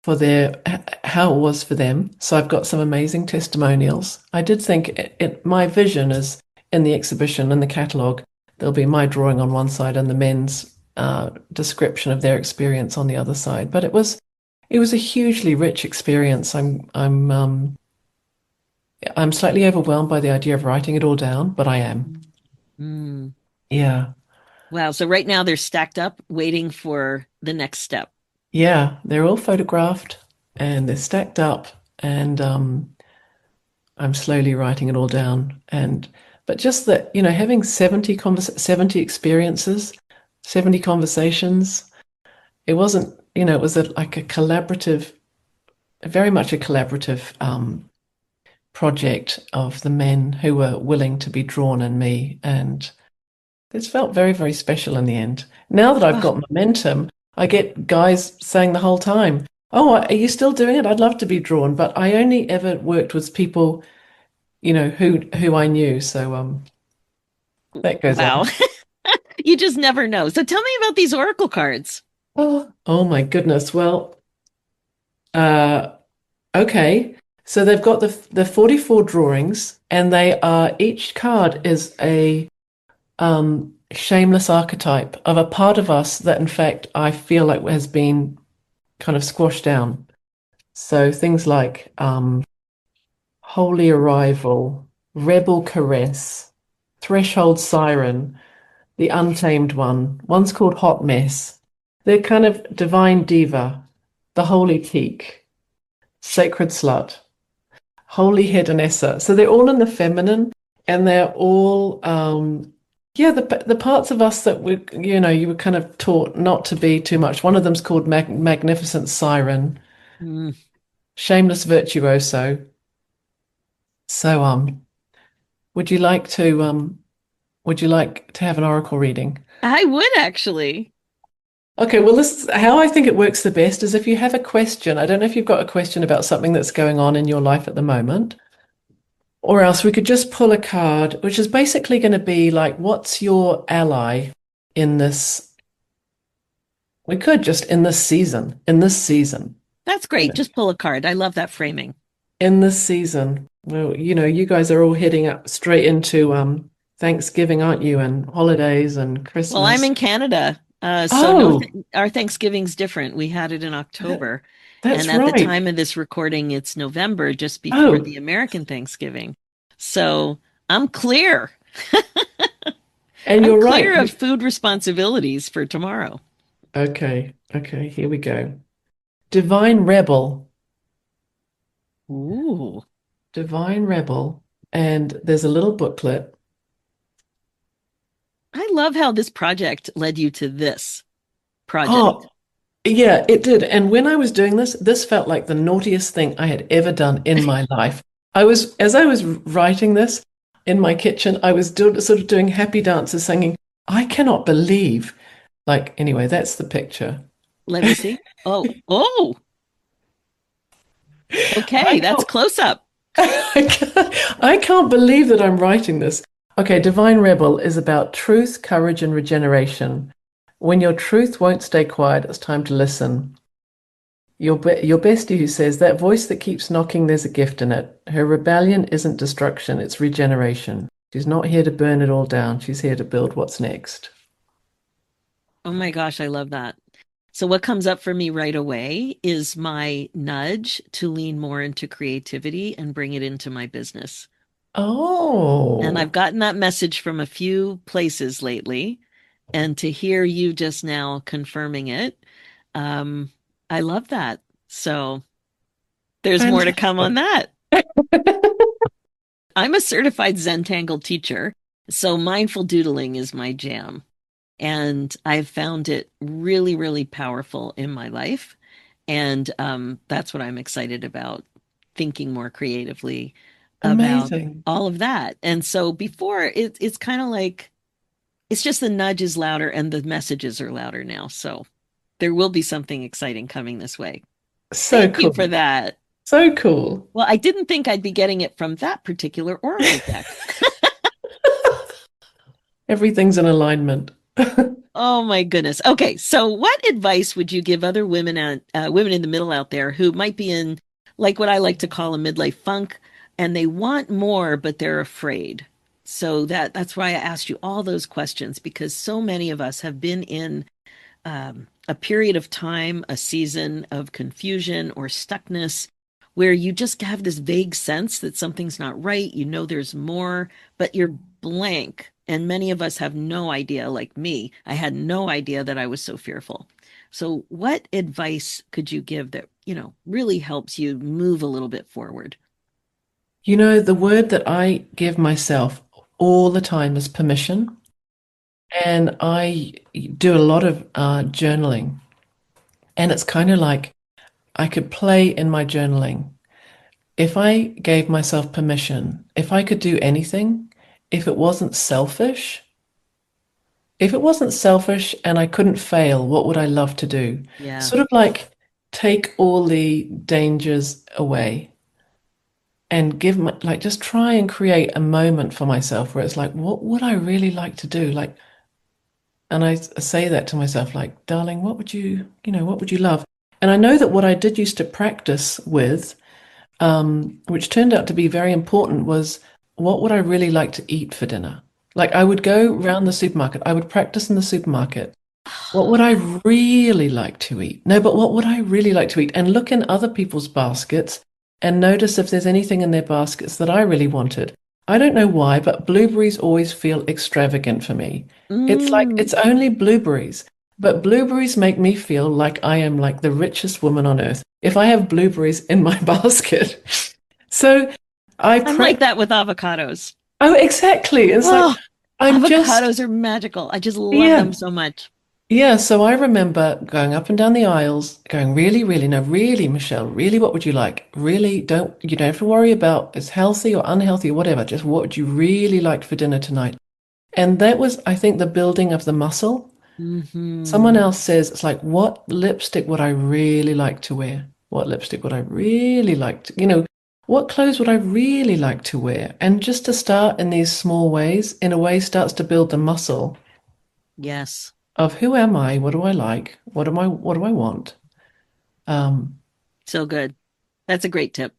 for their how it was for them. So I've got some amazing testimonials. I did think my vision is in the exhibition in the catalogue. There'll be my drawing on one side and the men's description of their experience on the other side. But it was a hugely rich experience. I'm slightly overwhelmed by the idea of writing it all down, but I am. Mm. Yeah. Wow. So right now they're stacked up waiting for the next step. Yeah, they're all photographed and they're stacked up and I'm slowly writing it all down but just that, having 70 experiences, 70 conversations, it wasn't, it was like a collaborative, very much a collaborative project of the men who were willing to be drawn in me and it's felt very, very special in the end. Now that I've Oh, got momentum, I get guys saying the whole time, "Oh, are you still doing it? I'd love to be drawn." But I only ever worked with people, who I knew. So that goes wow. on. You just never know. So tell me about these oracle cards. Oh my goodness. Well, uh, okay. So they've got the 44 drawings, and they are each card is a shameless archetype of a part of us that, in fact, I feel like has been kind of squashed down. So things like holy arrival, rebel caress, threshold siren, the untamed one. One's called Hot Mess. They're kind of divine diva, the holy teak, sacred slut, holy hedonessa. So they're all in the feminine, and they're all yeah, the parts of us that you were kind of taught not to be too much. One of them's called Magnificent Siren, Mm. Shameless Virtuoso. So would you like to have an oracle reading? I would actually. Okay, well, this is how I think it works the best is if you have a question. I don't know if you've got a question about something that's going on in your life at the moment, or else we could just pull a card, which is basically going to be like, what's your ally in this? We could just in this season, That's you great. know, Just pull a card. I love that framing. in this season. Well, you guys are all heading up straight into Thanksgiving, aren't you? And holidays and Well, I'm Christmas. in Canada. So no, Oh, our Thanksgiving's different. We had it in October. And that's at the right. time of this recording, it's November, just before Oh, the American Thanksgiving. So I'm clear. and I'm you're clear right. of food responsibilities for tomorrow. Okay, okay, here we go. Divine Rebel, Ooh. Divine Rebel, and there's a little booklet. I love how this project led you to this project. Oh, yeah, it did. And when I was doing this, this felt like the naughtiest thing I had ever done in my life. As I was writing this in my kitchen, I was sort of doing happy dances, singing, I cannot believe. Like, anyway, that's the picture. Let me see. Oh, I okay. That's can't, close up. I can't believe that I'm writing this. Okay, Divine Rebel is about truth, courage, and regeneration. When your truth won't stay quiet, it's time to listen. Your bestie who says that voice that keeps knocking, there's a gift in it. Her rebellion isn't destruction, it's regeneration. She's not here to burn it all down. She's here to build what's next. Oh my gosh, I love that. So, what comes up for me right away is my nudge to lean more into creativity and bring it into my business. And I've Oh, gotten that message from a few places lately. And to hear you just now confirming it, um, I love that. So, there's more to come on fantastic. that. I'm a certified Zentangle teacher, so mindful doodling is my jam. And I've found it really, really powerful in my life. And that's what I'm excited about, thinking more creatively about Amazing. all of that. And so before it's kind of like it's just the nudge is louder and the messages are louder now. So there will be something exciting coming this way. So Thank you for cool. that. So cool. Well, I didn't think I'd be getting it from that particular oracle deck. Everything's in alignment. Oh my goodness. Okay, so what advice would you give other women women in the middle out there who might be in like what I like to call a midlife funk and they want more but they're afraid? So that's why I asked you all those questions because so many of us have been in a period of time, a season of confusion or stuckness where you just have this vague sense that something's not right. You know there's more, but you're blank. And many of us have no idea, like me. I had no idea that I was so fearful. So, what advice could you give that, really helps you move a little bit forward? The word that I give myself all the time is permission. And I do a lot of journaling. And it's kind of like I could play in my journaling. If I gave myself permission, if I could do anything, if it wasn't selfish, if it wasn't selfish and I couldn't fail, what would I love to do? Yeah. Sort of like take all the dangers away and like just try and create a moment for myself where it's like, what would I really like to do? Like, and I say that to myself, like, darling, what would you love? And I know that what I did used to practice with, which turned out to be very important, was what would I really like to eat for dinner? Like I would go round the supermarket, I would practice in the supermarket. What would I really like to eat? No, but what would I really like to eat? And look in other people's baskets and notice if there's anything in their baskets that I really wanted. I don't know why, but blueberries always feel extravagant for me. It's like Mm, it's only blueberries, but blueberries make me feel like I am like the richest woman on earth if I have blueberries in my basket. So I I'm like practice. that with avocados. Oh, exactly. It's like Oh, I'm just, avocados are magical. I just love yeah. them so much. Yeah, so I remember going up and down the aisles, going, really, really, no, really, Michelle, really, what would you like? Really, you don't have to worry about it's healthy or unhealthy or whatever. Just what would you really like for dinner tonight? And that was, I think, the building of the muscle. Someone Hmm. else says, it's like, what lipstick would I really like to wear? What lipstick would I really like to, what clothes would I really like to wear? And just to start in these small ways, in a way, starts to build the muscle Yes. of who am I? What do I like? What do I want? Um, So good. That's a great tip.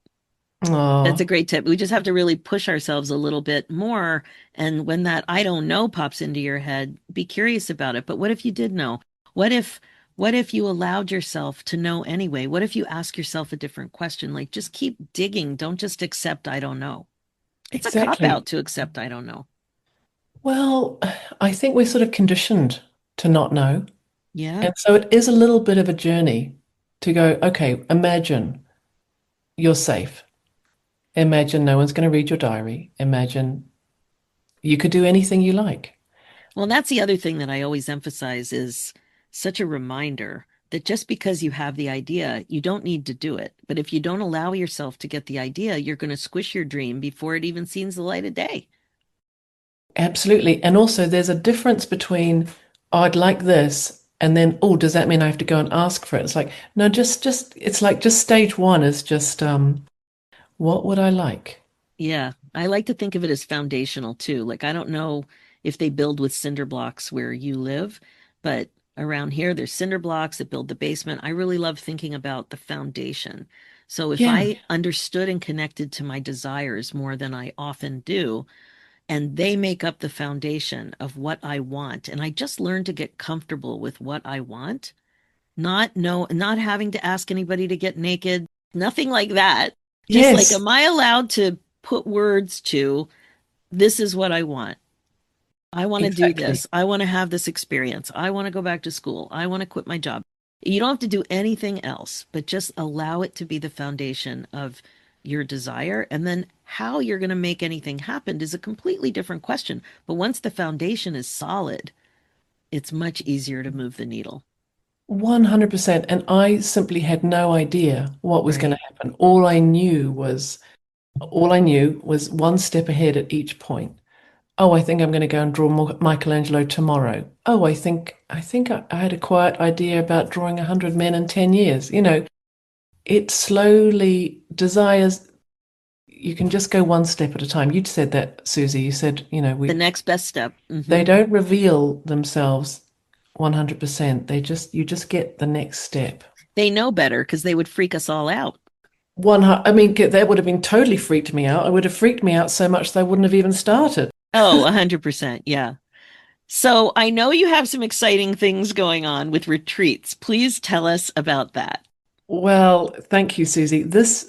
That's a oh, great tip. We just have to really push ourselves a little bit more. And when that I don't know pops into your head, be curious about it. But what if you did know? What if what if you allowed yourself to know anyway? What if you ask yourself a different question? Like just keep digging. Don't just accept I don't know. It's a cop exactly. out to accept I don't know. Well, I think we're sort of conditioned to not know. Yeah. And so it is a little bit of a journey to go, okay, imagine you're safe. Imagine no one's going to read your diary. Imagine you could do anything you like. Well, that's the other thing that I always emphasize is such a reminder that just because you have the idea, you don't need to do it. But if you don't allow yourself to get the idea, you're going to squish your dream before it even sees the light of day. Absolutely. And also, there's a difference between, oh, I'd like this, and then, oh, does that mean I have to go and ask for it? It's like, no, it's like just stage one is just, what would I like? Yeah, I like to think of it as foundational too. Like, I don't know if they build with cinder blocks where you live, but around here, there's cinder blocks that build the basement. I really love thinking about the foundation. So if Yeah. I understood and connected to my desires more than I often do, and they make up the foundation of what I want, and I just learned to get comfortable with what I want, not having to ask anybody to get naked, nothing like that. Just like, Yes, am I allowed to put words to this is what I want? I want to do exactly. this. I want to have this experience. I want to go back to school. I want to quit my job. You don't have to do anything else, but just allow it to be the foundation of your desire. And then how you're going to make anything happen is a completely different question. But once the foundation is solid, it's much easier to move the needle. 100%. And I simply had no idea what was going to Right. happen. All I knew was one step ahead at each point. Oh, I think I'm going to go and draw Michelangelo tomorrow. Oh, I had a quiet idea about drawing 100 men in 10 years. It slowly desires, you can just go one step at a time. You'd said that, Susie. You said, The next best step. they don't reveal themselves 100%. You just get the next step. They know better because they would freak us all out. I mean, that would have been totally freaked me out. It would have freaked me out so much that I wouldn't have even started. Oh, 100%. Yeah. So I know you have some exciting things going on with retreats. Please tell us about that. Well, thank you, Susie. This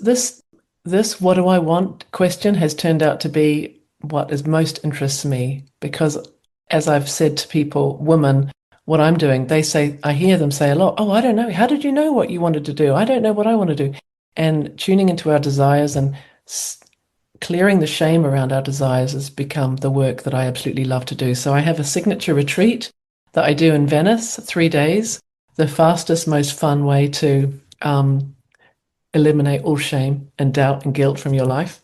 what do I want question has turned out to be what is most interests me because as I've said to people, women, what I'm doing, I hear them say a lot, oh, I don't know. How did you know what you wanted to do? I don't know what I want to do. And tuning into our desires and clearing the shame around our desires has become the work that I absolutely love to do. So I have a signature retreat that I do in Venice, 3 days, the fastest, most fun way to eliminate all shame and doubt and guilt from your life.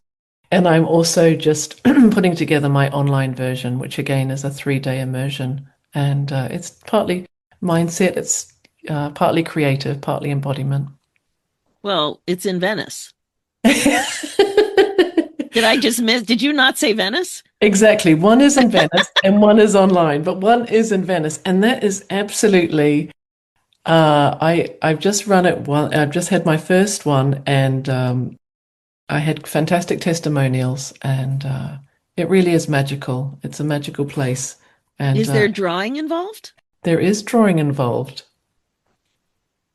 And I'm also just putting together my online version, which again is a 3 day immersion. And it's partly mindset, it's partly creative, partly embodiment. Well, it's in Venice. Did I just miss? Did you not say Venice? Exactly. One is in Venice and one is online, but one is in Venice. And that is absolutely I've just run it one. I've just had my first one, and I had fantastic testimonials, and it really is magical. It's a magical place, and Is there drawing involved? there is drawing involved.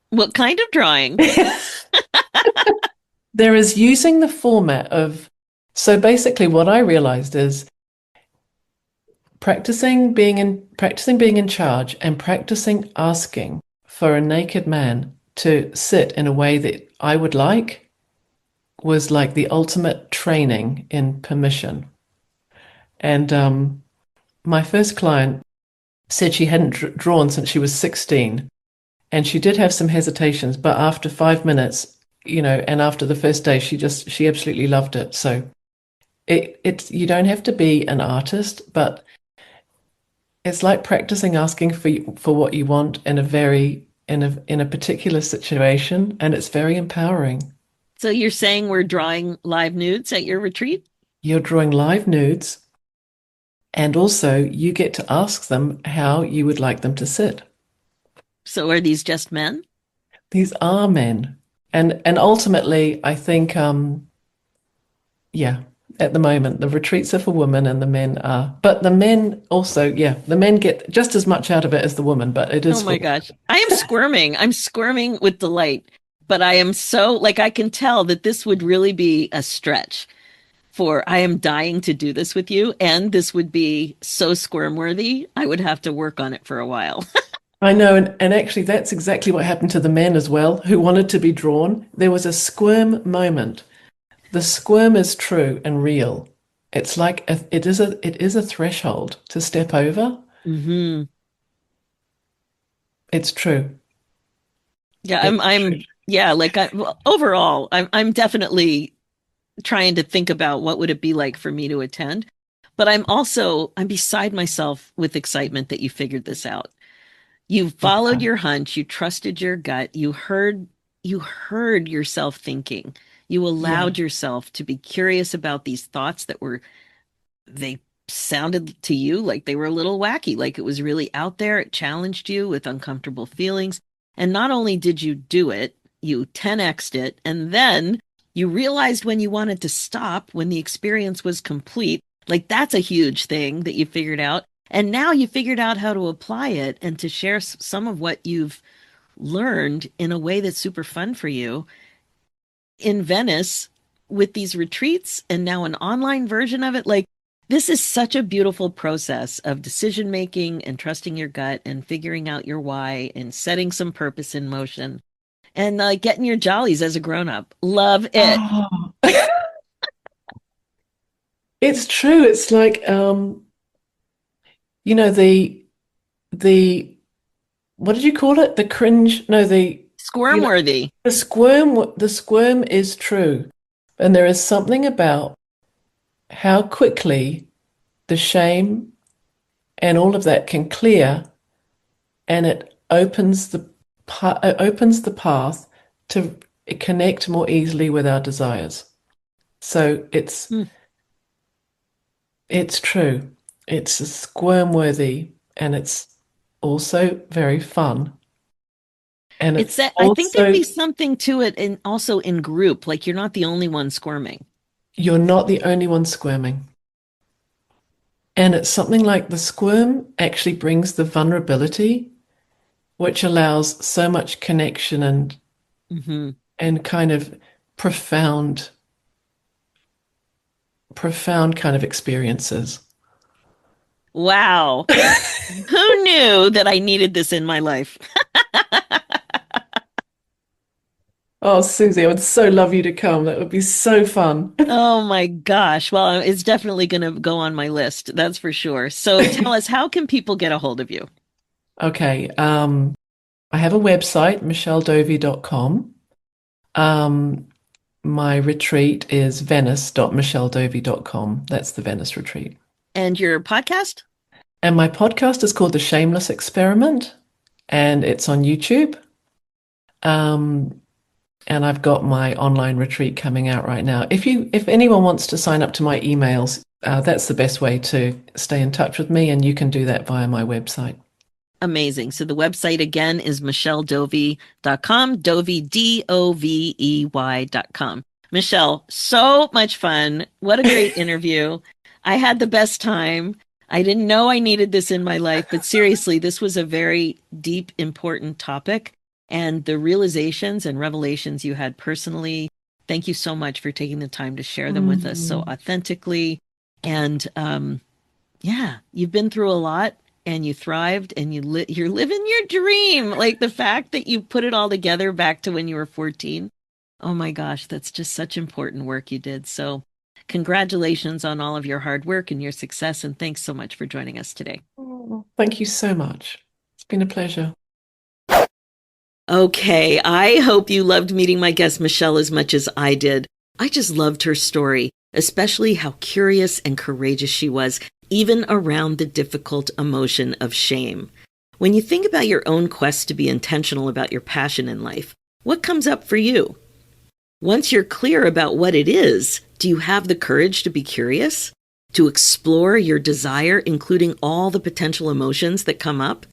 What kind of drawing? There is using the format of So basically what I realized is practicing being in charge and practicing asking for a naked man to sit in a way that I would like was like the ultimate training in permission. And my first client said she hadn't drawn since she was 16. And she did have some hesitations, but after 5 minutes, and after the first day, she absolutely loved it. So it's you don't have to be an artist, but it's like practicing asking for what you want in a particular situation, and it's very empowering. So you're saying we're drawing live nudes at your retreat? You're drawing live nudes, and also you get to ask them how you would like them to sit. So are these just men? These are men, and ultimately, I think, yeah, at the moment, the retreats are for women, and the men are, but the men also, yeah, the men get just as much out of it as the woman, but it Oh is my for. gosh. I am squirming. I'm squirming with delight, but I am so like I can tell that this would really be a stretch for I am dying to do this with you, and this would be so squirm worthy. I would have to work on it for a while. I know, and actually, that's exactly what happened to the men as well, who wanted to be drawn. There was a squirm moment. The squirm is true and real. It's like it is a threshold to step over. Hmm. It's true. Yeah, It's true. yeah, like well, overall, I'm definitely trying to think about what would it be like for me to attend. But I'm beside myself with excitement that you figured this out. You followed Yeah. your hunch, you trusted your gut, you heard yourself thinking. You Yeah. allowed yourself to be curious about these thoughts that were they sounded to you like they were a little wacky, like it was really out there. It challenged you with uncomfortable feelings. And not only did you do it, you 10x'd it. And then you realized when you wanted to stop, when the experience was complete. Like that's a huge thing that you figured out. And now you figured out how to apply it and to share some of what you've learned in a way that's super fun for you in Venice with these retreats and now an online version of it. Like, this is such a beautiful process of decision making and trusting your gut and figuring out your why and setting some purpose in motion and getting your jollies as a grown up. Love it. Oh, it's true. It's like the what did you call it? The cringe? No, Squirm you know worthy. the squirm is true. And there is something about how quickly the shame and all of that can clear, and it opens the path to connect more easily with our desires. So it's Hmm. it's true. It's squirm worthy, and it's also very fun. And It's it's that I think there'd also be something to it and also in group. Like you're not the only one squirming. you're not the only one squirming. And it's something like the squirm actually brings the vulnerability, which allows so much connection Hmm. and kind of profound, profound kind of experiences. Wow. Who knew that I needed this in my life? Oh, Susie, I would so love you to come. That would be so fun. Oh my gosh. Well, it's definitely going to go on my list. That's for sure. So tell us, how can people get a hold of you? Okay. I have a website, michelledovey.com. Um, my retreat is venice.michelledovey.com. That's the Venice retreat. And your podcast? And my podcast is called The Shameless Experiment, and it's on YouTube. Um, and I've got my online retreat coming out right now. If anyone wants to sign up to my emails, that's the best way to stay in touch with me, and you can do that via my website. Amazing. So the website again is michelledovey.com, Dovey, Dovey.com. Michelle, so much fun. What a great interview. I had the best time. I didn't know I needed this in my life, but seriously, this was a very deep, important topic. And the realizations and revelations you had personally Thank you so much for taking the time to share them with us so authentically. And yeah, you've been through a lot and you thrived and you're living your dream. Like the fact that you put it all together back to when you were 14. Oh my gosh, that's just such important work you did. So congratulations on all of your hard work and your success. And thanks so much for joining us today. Thank you so much. It's been a pleasure. Okay, I hope you loved meeting my guest Michelle as much as I did. I just loved her story, especially how curious and courageous she was, even around the difficult emotion of shame. When you think about your own quest to be intentional about your passion in life, what comes up for you? Once you're clear about what it is, do you have the courage to be curious? To explore your desire, including all the potential emotions that come up?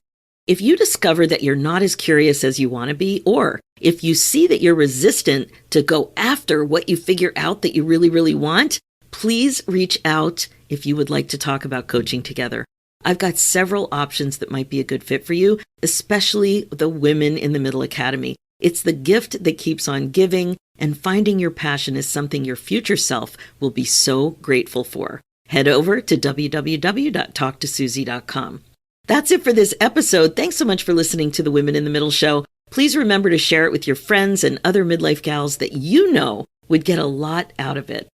If you discover that you're not as curious as you want to be, or if you see that you're resistant to go after what you figure out that you really, really want, please reach out if you would like to talk about coaching together. I've got several options that might be a good fit for you, especially the Women in the Middle Academy. It's the gift that keeps on giving, and finding your passion is something your future self will be so grateful for. Head over to www.talktosusie.com. That's it for this episode. Thanks so much for listening to the Women in the Middle show. Please remember to share it with your friends and other midlife gals that you know would get a lot out of it.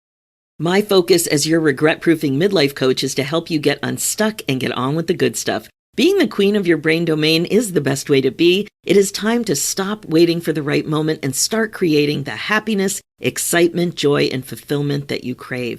My focus as your regret-proofing midlife coach is to help you get unstuck and get on with the good stuff. Being the queen of your brain domain is the best way to be. It is time to stop waiting for the right moment and start creating the happiness, excitement, joy, and fulfillment that you crave.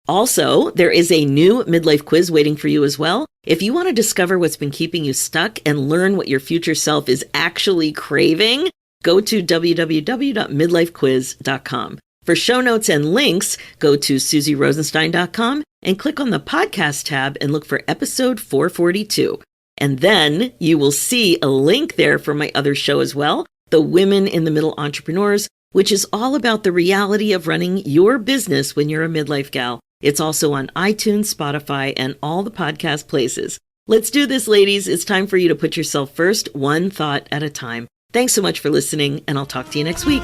Also, there is a new midlife quiz waiting for you as well. If you want to discover what's been keeping you stuck and learn what your future self is actually craving, go to www.midlifequiz.com. For show notes and links, go to susierosenstein.com and click on the podcast tab and look for episode 442. And then you will see a link there for my other show as well, The Women in the Middle Entrepreneurs, which is all about the reality of running your business when you're a midlife gal. It's also on iTunes, Spotify, and all the podcast places. Let's do this, ladies. It's time for you to put yourself first, one thought at a time. Thanks so much for listening, and I'll talk to you next week.